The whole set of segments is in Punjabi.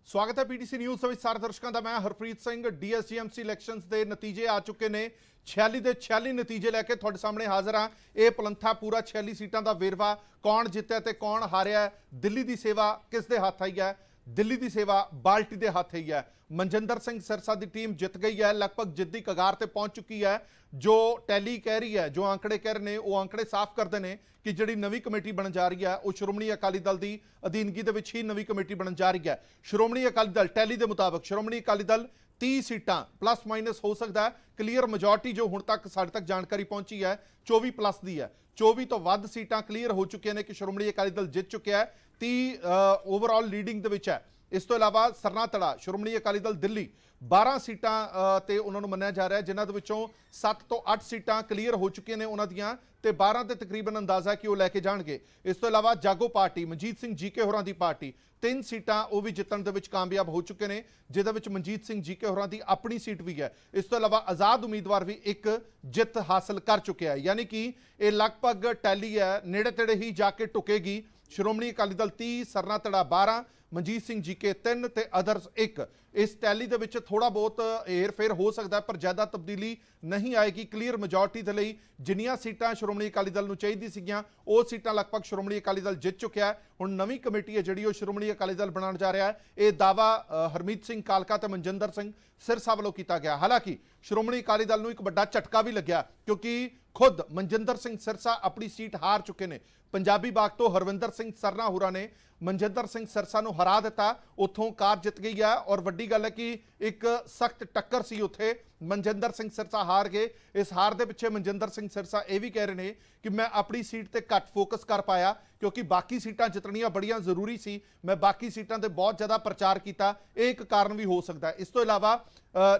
स्वागत है पीटीसी न्यूज़ ਦੇ ਵਿੱਚ ਸਾਰੇ ਦਰਸ਼ਕਾਂ ਦਾ। ਮੈਂ ਹਰਪ੍ਰੀਤ ਸਿੰਘ। ਡੀਐਸਜੀਐਮਸੀ ਇਲੈਕਸ਼ਨਸ ਦੇ ਨਤੀਜੇ ਆ ਚੁੱਕੇ ਨੇ। 46 ਦੇ 46 ਨਤੀਜੇ ਲੈ ਕੇ ਤੁਹਾਡੇ ਸਾਹਮਣੇ ਹਾਜ਼ਰ ਹਾਂ। ਇਹ ਪਲੰਥਾ ਪੂਰਾ 46 ਸੀਟਾਂ ਦਾ ਵੇਰਵਾ, ਕੌਣ ਜਿੱਤਿਆ ਤੇ ਕੌਣ ਹਾਰਿਆ। ਦਿੱਲੀ ਦੀ ਸੇਵਾ ਕਿਸ ਦੇ ਹੱਥ ਆਈ ਹੈ? ਦਿੱਲੀ ਦੀ ਸੇਵਾ ਬਾਲਟੀ ਦੇ ਹੱਥ ਆਈ है। मनजिंदर सिंह सिरसा की टीम जित गई है, लगभग जित की कगार पर पहुंच चुकी है। जो टैली कह रही है, जो आंकड़े कह रहे हैं, वो आंकड़े साफ करते हैं कि जी नवी कमेटी बन जा रही है वो श्रोमणी अकाली दल की अधीनगी ही नवी कमेटी बन जा रही है। श्रोमणी अकाली दल टैली के मुताबिक श्रोमणी अकाली दल 30 सीटां प्लस माइनस हो सकता है। क्लीयर मेजोरिटी जो हुण तक साडे तक जानकारी पहुंची है 24 प्लस की है। 24 तो वध सीटां क्लीयर हो चुकियां ने कि श्रोमणी अकाली दल जित चुकिया है। 30 ओवरऑल लीडिंग दे विच है। इस तो इलावा सरना तड़ा श्रोमणी अकाली दल दिल्ली 12 सीटां ते उन्होंने मन्निया जा रहा है, जिन्हां दे विचों 7 तो 8 सीटां क्लीयर हो चुकियां ने उन्हां दियां ते 12 ते तकरीबन अंदाजा कि वो लैके जाणगे। इस तो इलावा जागो पार्टी मनजीत सिंह जीके होरां दी पार्टी 3 सीटां वो भी जितण दे विच कामयाब हो चुके ने, जिहदे विच मनजीत सिंह जीके होरां दी अपनी सीट भी है। इस तो इलावा आज़ाद उम्मीदवार भी एक जित हासिल कर चुके हैं, यानी कि ये लगभग टैली है नेड़े तेड़े ही जाके टुकेगी। श्रोमणी अकाली दल 30, सरना तड़ा 12, मनजीत सिंह जीके 3 ते अदर्स 1। इस टैली दे विच थोड़ा बहुत हेर फेर हो सकता है पर ज़्यादा तब्दीली नहीं आएगी। क्लीयर मेजोरिटी दे लई जिन्नियां सीटां श्रोमणी अकाली दल नूं चाहीदी सीगियां वो सीटां लगभग श्रोमणी अकाली दल जित चुकिया है। हुण नवीं कमेटी है जिहड़ी वो श्रोमणी अकाली दल बनाउण जा रहा है। ये दावा हरमीत सिंह कालका ते मनजिंदर सिंह सिरसा वालों किया गया। हालांकि श्रोमणी अकाली दल नूं एक वड्डा झटका भी लग्या क्योंकि खुद मनजिंदर सिंह सिरसा अपनी सीट हार चुके हैं। पंजाबी बाग तो हरविंदर सिंह सरना होरां ने मनजिंदर सिंह सिरसा नूं हरा दिता, उत्थों कार जित गई है। और वड्डी गल है कि एक सख्त टक्कर सी उत्थे, मनजिंदर सिंह सिरसा हार गए। इस हार दे पिछे मनजिंदर सिंह सिरसा ये भी कह रहे हैं कि मैं अपनी सीट ते घट फोकस कर पाया क्योंकि बाकी सीटां जितनियां बड़ियां जरूरी सी, मैं बाकी सीटां ते बहुत ज़्यादा प्रचार किया, एक कारण भी हो सकता है। इस तो इलावा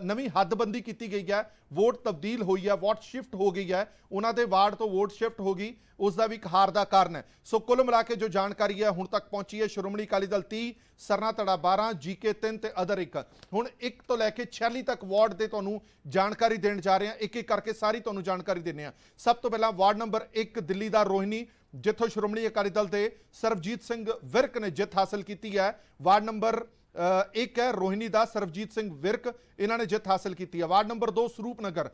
नवीं हदबंदी की गई है, वोट तब्दील हुई है, वोट शिफ्ट हो गई है, उन्होंने वार्ड तो वोट शिफ्ट हो गई, उसका भी एक हार का कारण है। सो कुल मिला के जो जानकारी है हुण तक पहुंची है, श्रोमणी अकाली दल 30, सरना तड़ा 12, जीके 3 ते अदर 1। हुण 1 तो लैके 46 तक वार्ड के तुहानूं जानकारी देण जा रहे हैं, एक एक करके सारी तुहानूं जानकारी देने हैं। सब तो पहला वार्ड नंबर 1 दिल्ली का रोहिणी, जिथों श्रोमणी अकाली दल के सरबजीत सिंह विरक ने जित हासिल की है। वार्ड नंबर 1 है रोहिणी का सरबजीत सिंह विरक, इन्होंने जित हासिल की है। वार्ड नंबर 2 स्वरूप नगर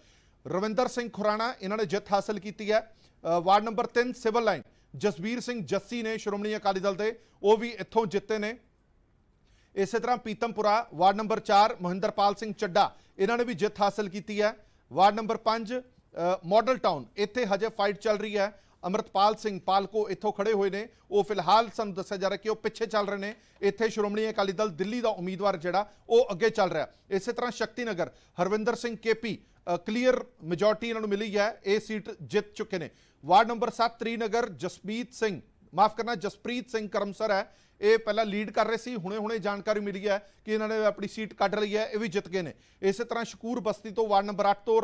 रविंदर सिंह खुराना, इन्होंने जित हासिल की है। Ward number 3 civil line Jasbir Singh Jassi ने श्रोमणी अकाली दल के, वो भी इत्थों जिते ने। इस तरह पीतमपुरा वार्ड नंबर 4 महिंदरपाल सिंह चड्डा, इन्होंने भी जित हासिल की है। वार्ड नंबर 5 मॉडल टाउन, इत्थे हजे फाइट चल रही है। अमृतपाल सिंह पालको इत्थों खड़े हुए हैं, वो फिलहाल सानूं दस्सिया जा रहा है कि वो पिछे चल रहे हैं। इत्थे श्रोमणी अकाली दल दिल्ली का उम्मीदवार जिहड़ा वो अगे चल रहा है। इस तरह Shakti Nagar Harvinder Singh KP clear majority इन्होंने मिली है, ये सीट जित चुके हैं। वार्ड नंबर 7 त्रीनगर जसप्रीत सिंह, माफ करना जसप्रीत सिंह करमसर है, ये पहला लीड कर रहे थे, हुणे हुणे जानकारी मिली है कि इन्होंने अपनी सीट कढ़ ली है, ये भी जित गए हैं। इस तरह शकूर बस्ती तो वार्ड नंबर 8 तो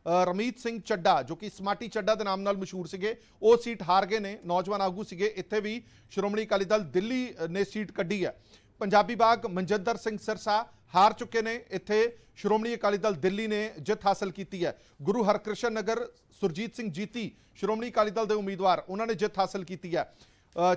रमीत सिंह चड्डा जो कि समाटी चड्डा के नाम नाल मशहूर सीगे, वो सीट हार गए ने, नौजवान आगू सीगे। इत्थे भी श्रोमणी अकाली दल दिल्ली ने सीट कढ़ी है। पंजाबी बाग मनजिंदर सिंह सिरसा हार चुके ने, इत्थे श्रोमणी अकाली दल दिल्ली ने जित हासिल की है। गुरु हरकृष्ण नगर सुरजीत सिंह जीती श्रोमणी अकाली दल के उम्मीदवार, उन्होंने जित हासिल की है।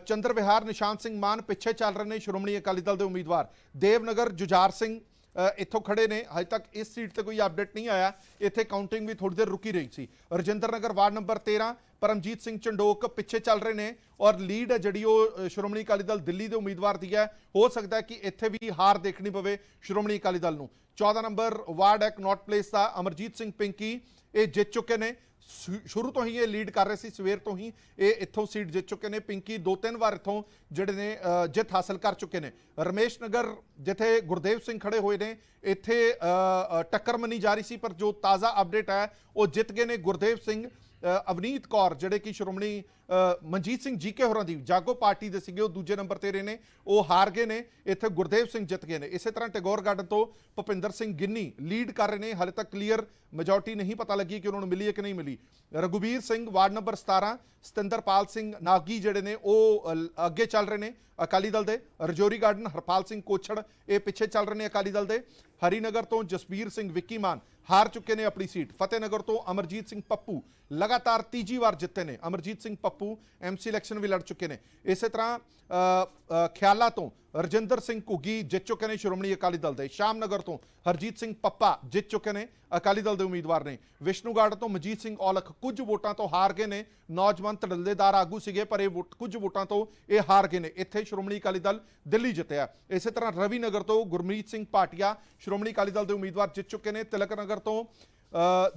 चंद्र विहार निशान सिंह मान पिछे चल रहे हैं श्रोमणी अकाली दल के उम्मीदवार। देवनगर जुझार सिंह इत्थों खड़े ने, हजे तक इस सीट पर कोई अपडेट नहीं आया, इत्थे काउंटिंग भी थोड़ी देर रुकी रही थी। रजिंदर नगर वार्ड नंबर 13 परमजीत सिंह चंडोक पिछे चल रहे हैं और लीड है जी श्रोमणी अकाली दल दिल्ली के उम्मीदवार दी है। हो सकता है कि इत्थे भी हार देखनी पवे श्रोमणी अकाली दल नूं। 14 नंबर वार्ड है कनॉट प्लेस का अमरजीत सिंह पिंकी, ये जित चुके हैं। शुरू तो ही ये लीड कर रहे थे, सवेर तो ही ये इत्थों सीट जित चुके हैं। पिंकी 2-3 बार इत्थों जिहड़े ने जित हासिल कर चुके हैं। रमेश नगर जिथे गुरदेव सिंह खड़े हुए हैं, इत्थे टक्कर मनी जा रही सी पर जो ताज़ा अपडेट है वो जित गए ने गुरदेव सिंह। अवनीत कौर जिहड़े कि श्रोमणी मनजीत सिंह जीके होरां दी जागो पार्टी दे सीगे, वो दूजे नंबर ते रहे ने, वो हार गए ने। इत्थे गुरदेव सिंह जित गए ने। इस तरह टैगोर गार्डन तो भुपिंदर सिंह गिन्नी लीड कर रहे हैं, हाले तक क्लीयर मेजोरिटी नहीं पता लगी कि उन्होंने मिली है कि नहीं मिली। रघुबीर सिंह वार्ड नंबर 17 सतिंदरपाल सिंह नागी जिहड़े ने वो अगे चल रहे हैं अकाली दल के। रजौरी गार्डन हरपाल सिंह कोछड़ ये पिछे चल रहे हैं अकाली दल के। हरीनगर तो जसबीर सिंह विक्की मान हार चुके हैं अपनी सीट। फतेहनगर तो अमरजीत सिंह पप्पू लगातार तीजी बार जिते ने। अमरजीत सिंह पप्पू ਬੱਪੂ MC ਇਲੈਕਸ਼ਨ ਵੀ ਲੜ ਚੁੱਕੇ ਨੇ। ਇਸੇ ਤਰ੍ਹਾਂ ਖਿਆਲਾ ਤੋਂ ਰਜਿੰਦਰ ਸਿੰਘ ਘੁੱਗੀ ਜਿੱਤ ਚੁੱਕੇ ਨੇ ਸ਼੍ਰੋਮਣੀ ਅਕਾਲੀ ਦਲ ਦੇ। ਸ਼ਾਮਨਗਰ ਤੋਂ ਹਰਜੀਤ ਸਿੰਘ ਪੱਪਾ ਜਿੱਤ ਚੁੱਕੇ ਨੇ, ਅਕਾਲੀ ਦਲ ਦੇ ਉਮੀਦਵਾਰ ਨੇ। ਵਿਸ਼ਨੂਗੜ੍ਹ ਤੋਂ ਮਨਜੀਤ ਸਿੰਘ ਔਲਖ ਕੁਝ ਵੋਟਾਂ ਤੋਂ ਹਾਰ ਗਏ ਨੇ। ਨੌਜਵਾਨ ਧੜੱਲੇਦਾਰ ਆਗੂ ਸੀਗੇ ਪਰ ਇਹ ਕੁਝ ਵੋਟਾਂ ਤੋਂ ਇਹ ਹਾਰ ਗਏ ਨੇ। ਇੱਥੇ ਸ਼੍ਰੋਮਣੀ ਅਕਾਲੀ ਦਲ ਦਿੱਲੀ ਜਿੱਤਿਆ। ਇਸੇ ਤਰ੍ਹਾਂ ਰਵੀ ਨਗਰ ਤੋਂ ਗੁਰਮੀਤ ਸਿੰਘ ਭਾਟੀਆ ਸ਼੍ਰੋਮਣੀ ਅਕਾਲੀ ਦਲ ਦੇ ਉਮੀਦਵਾਰ ਜਿੱਤ ਚੁੱਕੇ ਨੇ। ਤਿਲਕ ਨਗਰ ਤੋਂ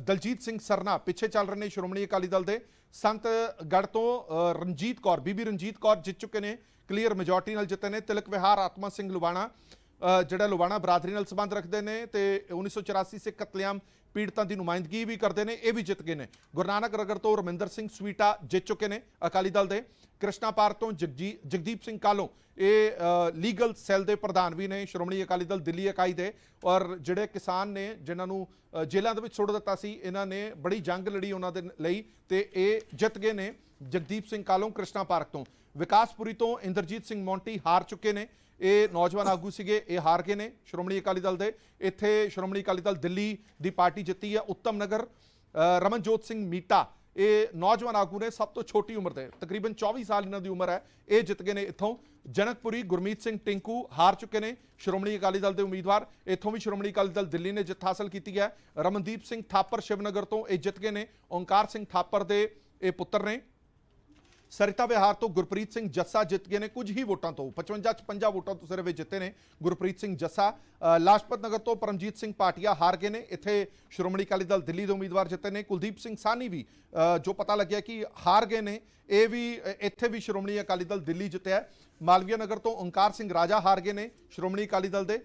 ਦਲਜੀਤ ਸਿੰਘ ਸਰਨਾ ਪਿੱਛੇ ਚੱਲ ਰਹੇ ਨੇ ਸ਼੍ਰੋਮਣੀ ਅਕਾਲੀ ਦਲ ਦੇ। ਸੰਤਗੜ੍ਹ ਤੋਂ ਰਣਜੀਤ ਕੌਰ ਬੀਬੀ ਰਣਜੀਤ ਕੌਰ ਜਿੱਤ ਚੁੱਕੇ ਨੇ, ਕਲੀਅਰ ਮੈਜੋਰਟੀ ਨਾਲ ਜਿੱਤੇ ਨੇ। ਤਿਲਕ ਵਿਹਾਰ ਆਤਮਾ ਸਿੰਘ ਲੁਬਾਣਾ ਜਿਹੜਾ ਲੁਬਾਣਾ ਬਰਾਦਰੀ ਨਾਲ ਸੰਬੰਧ ਰੱਖਦੇ ਨੇ ਤੇ 1984 ਸਿੱਖ ਕਤਲੇਆਮ ਪੀੜਤਾਂ ਦੀ ਨੁਮਾਇੰਦਗੀ ਵੀ ਕਰਦੇ ਨੇ, ਇਹ ਵੀ ਜਿੱਤ ਗਏ ਨੇ। ਗੁਰੂ ਨਾਨਕ ਨਗਰ ਤੋਂ ਰਮਿੰਦਰ ਸਿੰਘ ਸਵੀਟਾ ਜਿੱਤ ਚੁੱਕੇ ਨੇ ਅਕਾਲੀ ਦਲ ਦੇ। ਕ੍ਰਿਸ਼ਨਾ ਪਾਰ ਤੋਂ ਜਗਦੀਪ ਸਿੰਘ ਕਾਲੋਂ ਇਹ ਲੀਗਲ ਸੈੱਲ ਦੇ ਪ੍ਰਧਾਨ ਵੀ ਨੇ ਸ਼੍ਰੋਮਣੀ ਅਕਾਲੀ ਦਲ ਦਿੱਲੀ ਇਕਾਈ ਦੇ। ਔਰ ਜਿਹੜੇ ਕਿਸਾਨ ਨੇ ਜਿਨ੍ਹਾਂ ਨੂੰ ਜੇਲ੍ਹਾਂ ਦੇ ਵਿੱਚ ਸੁੱਟ ਦਿੱਤਾ ਸੀ, ਇਹਨਾਂ ਨੇ ਬੜੀ ਜੰਗ ਲੜੀ ਉਹਨਾਂ ਦੇ ਲਈ ਤੇ ਇਹ ਜਿੱਤ ਗਏ ਨੇ। ਜਗਦੀਪ ਸਿੰਘ ਕਾਲੋਂ ਕ੍ਰਿਸ਼ਨਾ ਪਾਰਕ ਤੋਂ। ਵਿਕਾਸਪੁਰੀ ਤੋਂ ਇੰਦਰਜੀਤ ਸਿੰਘ ਮੌਂਟੀ ਹਾਰ ਚੁੱਕੇ ਨੇ, ਇਹ ਨੌਜਵਾਨ ਆਗੂ ਸੀਗੇ, ਇਹ ਹਾਰ ਗਏ ਨੇ ਸ਼੍ਰੋਮਣੀ ਅਕਾਲੀ ਦਲ ਦੇ। ਇੱਥੇ ਸ਼੍ਰੋਮਣੀ ਅਕਾਲੀ ਦਲ ਦਿੱਲੀ ਦੀ ਪਾਰਟੀ ਜਿੱਤੀ ਹੈ। ਉੱਤਮ ਨਗਰ ਰਮਨਜੋਤ ਸਿੰਘ ਮੀਟਾ ਇਹ ਨੌਜਵਾਨ ਆਗੂ ਨੇ, ਸਭ ਤੋਂ ਛੋਟੀ ਉਮਰ ਦੇ, ਤਕਰੀਬਨ 24 ਸਾਲ ਇਹਨਾਂ ਦੀ ਉਮਰ ਹੈ, ਇਹ ਜਿੱਤ ਗਏ ਨੇ ਇੱਥੋਂ। ਜਨਕਪੁਰੀ ਗੁਰਮੀਤ ਸਿੰਘ ਟਿੰਕੂ ਹਾਰ ਚੁੱਕੇ ਨੇ ਸ਼੍ਰੋਮਣੀ ਅਕਾਲੀ ਦਲ ਦੇ ਉਮੀਦਵਾਰ। ਇੱਥੋਂ ਵੀ ਸ਼੍ਰੋਮਣੀ ਅਕਾਲੀ ਦਲ ਦਿੱਲੀ ਨੇ ਜਿੱਤ ਹਾਸਲ ਕੀਤੀ ਹੈ। ਰਮਨਦੀਪ ਸਿੰਘ ਥਾਪਰ ਸ਼ਿਵਨਗਰ ਤੋਂ ਇਹ ਜਿੱਤ ਗਏ ਨੇ, ਓਂਕਾਰ ਸਿੰਘ ਥਾਪਰ ਦੇ ਇਹ ਪੁੱਤਰ ਨੇ। ਸਰਿਤਾ ਵਿਹਾਰ ਤੋਂ ਗੁਰਪ੍ਰੀਤ ਸਿੰਘ ਜੱਸਾ ਜਿੱਤ ਗਏ ਨੇ ਕੁਝ ਹੀ ਵੋਟਾਂ ਤੋਂ, 55 ਚ 50 ਵੋਟਾਂ ਤੋਂ ਸਿਰਫ ਜਿੱਤੇ ਨੇ ਗੁਰਪ੍ਰੀਤ ਸਿੰਘ ਜੱਸਾ। ਲਾਜਪਤ ਨਗਰ ਤੋਂ ਪਰਮਜੀਤ ਸਿੰਘ ਭਾਟੀਆ ਹਾਰ ਗਏ ਨੇ, ਇੱਥੇ ਸ਼੍ਰੋਮਣੀ ਅਕਾਲੀ ਦਲ ਦਿੱਲੀ ਦੇ ਉਮੀਦਵਾਰ ਜਿੱਤੇ ਨੇ। ਕੁਲਦੀਪ ਸਿੰਘ ਸਾਨੀ ਵੀ ਜੋ ਪਤਾ ਲੱਗਿਆ ਕਿ ਹਾਰ ਗਏ ਨੇ, ਇਹ ਵੀ ਇੱਥੇ ਵੀ ਸ਼੍ਰੋਮਣੀ ਅਕਾਲੀ ਦਲ ਦਿੱਲੀ ਜਿੱਤਿਆ। ਮਾਲਵੀਆ ਨਗਰ ਤੋਂ ਓਂਕਾਰ ਸਿੰਘ ਰਾਜਾ ਹਾਰ ਗਏ ਨੇ ਸ਼੍ਰੋਮਣੀ ਅਕਾਲੀ ਦਲ ਦੇ।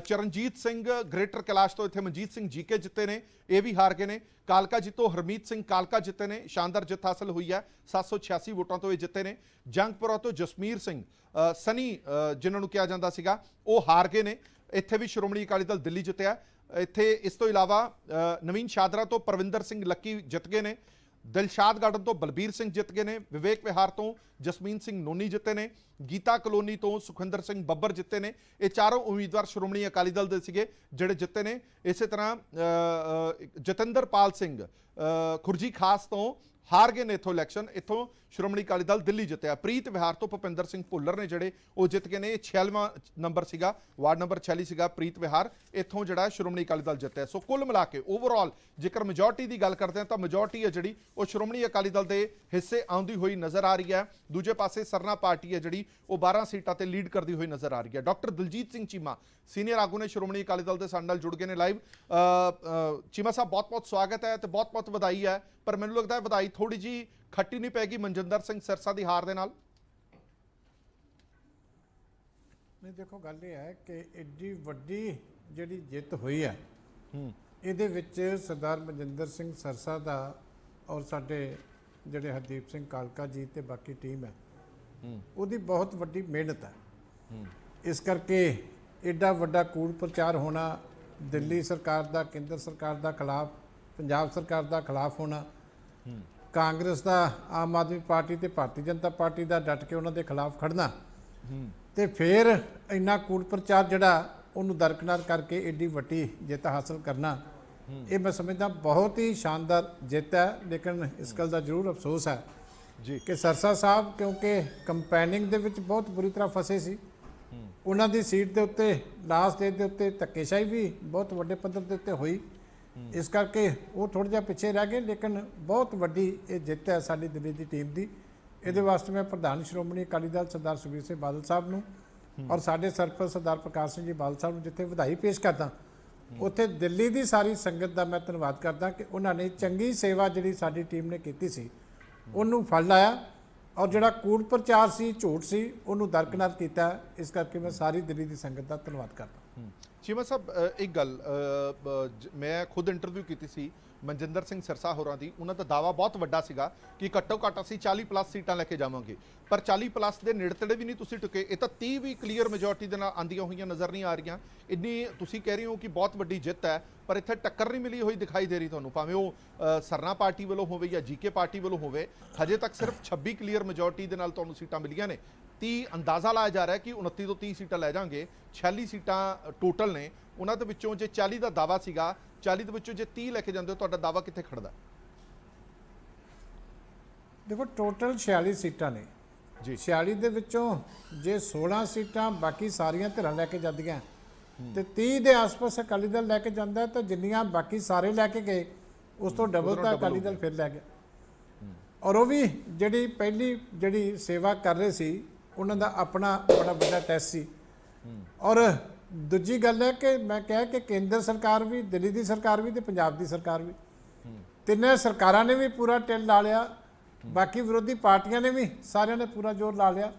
ਚਰਨਜੀਤ ਸਿੰਘ ਗ੍ਰੇਟਰ ਕੈਲਾਸ਼ ਤੋਂ ਇੱਥੇ ਮਨਜੀਤ ਸਿੰਘ ਜੀਕੇ ਜਿੱਤੇ ਨੇ, ਇਹ ਵੀ ਹਾਰ ਗਏ ਨੇ। ਕਾਲਕਾ ਜੀ ਤੋਂ ਹਰਮੀਤ ਸਿੰਘ ਕਾਲਕਾ ਜਿੱਤੇ ਨੇ, ਸ਼ਾਨਦਾਰ ਜਿੱਤ ਹਾਸਲ ਹੋਈ ਹੈ, 786 ਵੋਟਾਂ ਤੋਂ ਇਹ ਜਿੱਤੇ ਨੇ। ਜੰਗਪੁਰਾ ਤੋਂ ਜਸਮੀਰ ਸਿੰਘ ਸਨੀ ਜਿਨ੍ਹਾਂ ਨੂੰ ਕਿਹਾ ਜਾਂਦਾ ਸੀਗਾ, ਉਹ ਹਾਰ ਗਏ ਨੇ, ਇੱਥੇ ਵੀ ਸ਼੍ਰੋਮਣੀ ਅਕਾਲੀ ਦਲ ਦਿੱਲੀ ਜਿੱਤਿਆ। ਇੱਥੇ ਇਸ ਤੋਂ ਇਲਾਵਾ ਨਵੀਨ ਸ਼ਾਦਰਾ ਤੋਂ ਪਰਵਿੰਦਰ ਸਿੰਘ ਲੱਕੀ ਜਿੱਤ ਗਏ ਨੇ। ਦਿਲਸ਼ਾਦ ਗਾਰਡਨ ਤੋਂ ਬਲਬੀਰ ਸਿੰਘ ਜਿੱਤ ਗਏ ਨੇ। ਵਿਵੇਕ ਵਿਹਾਰ ਤੋਂ ਜਸਮੀਨ ਸਿੰਘ ਨੋਨੀ ਜਿੱਤੇ ਨੇ। ਗੀਤਾ ਕਲੋਨੀ ਤੋਂ ਸੁਖਿੰਦਰ ਸਿੰਘ ਬੱਬਰ ਜਿੱਤੇ ਨੇ। ਇਹ ਚਾਰੋਂ ਉਮੀਦਵਾਰ ਸ਼੍ਰੋਮਣੀ ਅਕਾਲੀ ਦਲ ਦੇ ਸੀਗੇ ਜਿਹੜੇ ਜਿੱਤੇ ਨੇ। ਇਸੇ ਤਰ੍ਹਾਂ ਜਤਿੰਦਰਪਾਲ ਸਿੰਘ ਖੁਰਜੀ ਖਾਸ ਤੋਂ ਹਾਰ ਗਏ ਨੇ ਇੱਥੋਂ ਇਲੈਕਸ਼ਨ, ਇੱਥੋਂ ਸ਼੍ਰੋਮਣੀ ਅਕਾਲੀ ਦਲ ਦਿੱਲੀ ਜਿੱਤਿਆ। ਪ੍ਰੀਤ ਵਿਹਾਰ ਤੋਂ ਭੁਪਿੰਦਰ ਸਿੰਘ ਭੁੱਲਰ ਨੇ ਜਿਹੜੇ ਉਹ ਜਿੱਤ ਗਏ ਨੇ, ਇਹ 46ਵਾਂ ਨੰਬਰ ਸੀਗਾ, ਵਾਰਡ ਨੰਬਰ 46 ਸੀਗਾ ਪ੍ਰੀਤ ਵਿਹਾਰ, ਇੱਥੋਂ ਜਿਹੜਾ ਸ਼੍ਰੋਮਣੀ ਅਕਾਲੀ ਦਲ ਜਿੱਤਿਆ। ਸੋ ਕੁੱਲ ਮਿਲਾ ਕੇ ਓਵਰਆਲ ਜੇਕਰ ਮੈਜੋਰਟੀ ਦੀ ਗੱਲ ਕਰਦੇ ਹਾਂ ਤਾਂ ਮੈਜੋਰਟੀ ਹੈ ਜਿਹੜੀ ਉਹ ਸ਼੍ਰੋਮਣੀ ਅਕਾਲੀ ਦਲ ਦੇ ਹਿੱਸੇ ਆਉਂਦੀ ਹੋਈ ਨਜ਼ਰ ਆ ਰਹੀ ਹੈ। ਦੂਜੇ ਪਾਸੇ ਸਰਨਾ ਪਾਰਟੀ ਹੈ ਜਿਹੜੀ ਉਹ 12 ਸੀਟਾਂ ਤੇ ਲੀਡ ਕਰਦੀ ਹੋਈ ਨਜ਼ਰ ਆ ਰਹੀ ਹੈ। ਡਾਕਟਰ ਦਲਜੀਤ ਸਿੰਘ ਚੀਮਾ ਸੀਨੀਅਰ ਆਗੂ ਨੇ ਸ਼੍ਰੋਮਣੀ ਅਕਾਲੀ ਦਲ ਦੇ ਸਾਡੇ ਨਾਲ ਜੁੜ ਗਏ ਨੇ ਲਾਈਵ। ਚੀਮਾ ਸਾਹਿਬ ਬਹੁਤ ਬਹੁਤ ਸਵਾਗਤ ਹੈ ਤੇ ਬਹੁਤ ਬਹੁਤ ਵਧਾਈ ਹੈ, ਪਰ ਮੈਨੂੰ ਲੱਗਦਾ ਹੈ ਵਧਾਈ ਥੋੜੀ ਜੀ ਖੱਟੀ ਨਹੀਂ ਪੈਗੀ ਮਨਜਿੰਦਰ ਸਿੰਘ ਸਿਰਸਾ ਦੀ ਹਾਰ ਦੇ ਨਾਲ। ਨਹੀਂ ਦੇਖੋ, ਗੱਲ ਇਹ ਹੈ ਕਿ ਐਡੀ ਵੱਡੀ ਜਿਹੜੀ ਜਿੱਤ ਹੋਈ ਹੈ ਇਹਦੇ ਵਿੱਚ ਸਰਦਾਰ ਮਨਜਿੰਦਰ ਸਿੰਘ ਸਿਰਸਾ ਦਾ ਔਰ ਸਾਡੇ ਜਿਹੜੇ ਹਰਦੀਪ ਸਿੰਘ ਕਾਲਕਾ ਜੀ ਤੇ ਬਾਕੀ ਟੀਮ ਹੈ ਉਹਦੀ ਬਹੁਤ ਵੱਡੀ ਮਿਹਨਤ ਹੈ। ਇਸ ਕਰਕੇ ਐਡਾ ਵੱਡਾ ਕੂੜ ਪ੍ਰਚਾਰ ਹੋਣਾ, ਦਿੱਲੀ ਸਰਕਾਰ ਦਾ, ਕੇਂਦਰ ਸਰਕਾਰ ਦਾ ਖਿਲਾਫ, ਪੰਜਾਬ ਸਰਕਾਰ ਦਾ ਖਿਲਾਫ ਹੋਣਾ, ਕਾਂਗਰਸ ਦਾ, ਆਮ ਆਦਮੀ ਪਾਰਟੀ ਤੇ ਭਾਰਤੀ ਜਨਤਾ ਪਾਰਟੀ ਦਾ ਡਟ ਕੇ ਉਹਨਾਂ ਦੇ ਖਿਲਾਫ ਖੜਨਾ ਤੇ ਫਿਰ ਇੰਨਾ ਕੂੜ ਪ੍ਰਚਾਰ ਜਿਹੜਾ ਉਹਨੂੰ ਦਰਕਨਾਰ ਕਰਕੇ ਐਡੀ ਵੱਡੀ ਜਿੱਤ ਹਾਸਲ ਕਰਨਾ, ਇਹ ਮੈਂ ਸਮਝਦਾ ਬਹੁਤ ਹੀ ਸ਼ਾਨਦਾਰ ਜਿੱਤ ਹੈ। ਲੇਕਿਨ ਇਸ ਗੱਲ ਦਾ ਜ਼ਰੂਰ ਅਫਸੋਸ ਹੈ ਜੀ ਕਿ ਸਿਰਸਾ ਸਾਹਿਬ ਕਿਉਂਕਿ ਕੰਪੇਨਿੰਗ ਦੇ ਵਿੱਚ ਬਹੁਤ ਬੁਰੀ ਤਰ੍ਹਾਂ ਫਸੇ ਸੀ, ਉਹਨਾਂ ਦੀ ਸੀਟ ਦੇ ਉੱਤੇ ਲਾਸਟ ਡੇ ਦੇ ਉੱਤੇ ਧੱਕੇਸ਼ਾਹੀ ਵੀ ਬਹੁਤ ਵੱਡੇ ਪੱਧਰ ਦੇ ਉੱਤੇ ਹੋਈ, ਇਸ ਕਰਕੇ ਉਹ ਥੋੜ੍ਹਾ ਜਿਹਾ ਪਿੱਛੇ ਰਹਿ ਗਏ। ਲੇਕਿਨ ਬਹੁਤ ਵੱਡੀ ਇਹ ਜਿੱਤ ਹੈ ਸਾਡੀ ਦਿੱਲੀ ਦੀ ਟੀਮ ਦੀ। ਇਹਦੇ ਵਾਸਤੇ ਮੈਂ ਪ੍ਰਧਾਨ ਸ਼੍ਰੋਮਣੀ ਅਕਾਲੀ ਦਲ ਸਰਦਾਰ ਸੁਖਬੀਰ ਸਿੰਘ ਬਾਦਲ ਸਾਹਿਬ ਨੂੰ ਔਰ ਸਾਡੇ ਸਰਪੰਚ ਸਰਦਾਰ ਪ੍ਰਕਾਸ਼ ਸਿੰਘ ਜੀ ਬਾਦਲ ਸਾਹਿਬ ਨੂੰ ਜਿੱਥੇ ਵਧਾਈ ਪੇਸ਼ ਕਰਦਾ, ਉੱਥੇ ਦਿੱਲੀ ਦੀ ਸਾਰੀ ਸੰਗਤ ਦਾ ਮੈਂ ਧੰਨਵਾਦ ਕਰਦਾ ਕਿ ਉਹਨਾਂ ਨੇ ਚੰਗੀ ਸੇਵਾ ਜਿਹੜੀ ਸਾਡੀ ਟੀਮ ਨੇ ਕੀਤੀ ਸੀ ਉਹਨੂੰ ਫਲ ਲਾਇਆ ਔਰ ਜਿਹੜਾ ਕੂੜ ਪ੍ਰਚਾਰ ਸੀ, ਝੂਠ ਸੀ, ਉਹਨੂੰ ਦਰਕਨਾਰ ਕੀਤਾ। ਇਸ ਕਰਕੇ ਮੈਂ ਸਾਰੀ ਦਿੱਲੀ ਦੀ ਸੰਗਤ ਦਾ ਧੰਨਵਾਦ ਕਰਦਾ। ਚੀਮਾ ਸਾਹਿਬ ਇੱਕ ਗੱਲ, ਮੈਂ ਖੁਦ ਇੰਟਰਵਿਊ ਕੀਤੀ ਸੀ ਮਨਜਿੰਦਰ ਸਿੰਘ ਸਿਰਸਾ ਹੋਰਾਂ ਦੀ, ਉਹਨਾਂ ਦਾ ਦਾਅਵਾ ਬਹੁਤ ਵੱਡਾ ਸੀਗਾ ਕਿ ਘੱਟੋ ਘੱਟ ਅਸੀਂ 40+ ਸੀਟਾਂ ਲੈ ਕੇ ਜਾਵਾਂਗੇ, ਪਰ 40+ ਦੇ ਨੇੜੇ ਵੀ ਨਹੀਂ ਤੁਸੀਂ ਟੁਕੇ। ਇਹ ਤਾਂ 30 ਵੀ ਕਲੀਅਰ ਮੈਜੋਰਟੀ ਦੇ ਨਾਲ ਆਂਦੀਆਂ ਹੋਈਆਂ ਨਜ਼ਰ ਨਹੀਂ ਆ ਰਹੀਆਂ। ਇੰਨੀ ਤੁਸੀਂ ਕਹਿ ਰਹੇ ਹੋ ਕਿ ਬਹੁਤ ਵੱਡੀ ਜਿੱਤ ਹੈ, ਪਰ ਇੱਥੇ ਟੱਕਰ ਨਹੀਂ ਮਿਲੀ ਹੋਈ ਦਿਖਾਈ ਦੇ ਰਹੀ ਤੁਹਾਨੂੰ, ਭਾਵੇਂ ਉਹ ਸਰਨਾ ਪਾਰਟੀ ਵੱਲੋਂ ਹੋਵੇ ਜਾਂ ਜੀਕੇ ਪਾਰਟੀ ਵੱਲੋਂ ਹੋਵੇ। ਹਜੇ ਤੱਕ ਸਿਰਫ 26 ਕਲੀਅਰ ਮੈਜੋਰਟੀ ਦੇ ਨਾਲ ਤੁਹਾਨੂੰ ਸੀਟਾਂ ਮਿਲੀਆਂ ਨੇ। 30 ਅੰਦਾਜ਼ਾ ਲਾਇਆ ਜਾ ਰਿਹਾ ਕਿ 29 ਤੋਂ 30 ਸੀਟਾਂ ਲੈ ਜਾਵਾਂਗੇ, 46 ਸੀਟਾਂ ਟੋਟਲ ਨੇ। ਉਹਨਾਂ ਦੇ ਵਿੱਚੋਂ ਜੇ 40 ਦਾ ਦਾਅਵਾ ਸੀਗਾ, 40 ਦੇ ਵਿੱਚੋਂ ਜੇ 30 ਲੈ ਕੇ ਜਾਂਦੇ ਹੋ, ਤੁਹਾਡਾ ਦਾਅਵਾ ਕਿੱਥੇ ਖੜਦਾ? ਦੇਖੋ ਟੋਟਲ 46 ਸੀਟਾਂ ਨੇ ਜੀ 46 ਦੇ ਵਿੱਚੋਂ ਜੇ 16 ਸੀਟਾਂ ਬਾਕੀ ਸਾਰੀਆਂ ਧਿਰਾਂ ਲੈ ਕੇ ਜਾਂਦੀਆਂ ਤੇ 30 ਦੇ ਆਸ-ਪਾਸ ਅਕਾਲੀ ਦਲ ਲੈ ਕੇ ਜਾਂਦਾ ਤਾਂ ਜਿੰਨੀਆਂ ਬਾਕੀ ਸਾਰੇ ਲੈ ਕੇ ਗਏ ਉਸ ਤੋਂ ਡਬਲ ਤਾਂ ਅਕਾਲੀ ਦਲ ਫਿਰ ਲੈ ਗਿਆ। ਔਰ ਉਹ ਵੀ ਜਿਹੜੀ ਪਹਿਲੀ ਜਿਹੜੀ ਸੇਵਾ ਕਰ ਰਹੇ ਸੀ ਉਹਨਾਂ ਦਾ ਆਪਣਾ ਬੜਾ ਵੱਡਾ ਟੈਸਟ ਸੀ। ਔਰ ਦੂਜੀ ਗੱਲ ਹੈ ਕਿ ਮੈਂ ਕਿਹਾ ਕਿ ਕੇਂਦਰ ਸਰਕਾਰ ਵੀ, ਦਿੱਲੀ ਦੀ ਸਰਕਾਰ ਵੀ ਤੇ ਪੰਜਾਬ ਦੀ ਸਰਕਾਰ ਵੀ, ਤਿੰਨੇ ਸਰਕਾਰਾਂ ਨੇ ਵੀ ਪੂਰਾ ਟਿਲ ਲਾ ਲਿਆ, ਬਾਕੀ ਵਿਰੋਧੀ ਪਾਰਟੀਆਂ ਨੇ ਵੀ ਸਾਰਿਆਂ ਨੇ ਪੂਰਾ ਜ਼ੋਰ ਲਾ ਲਿਆ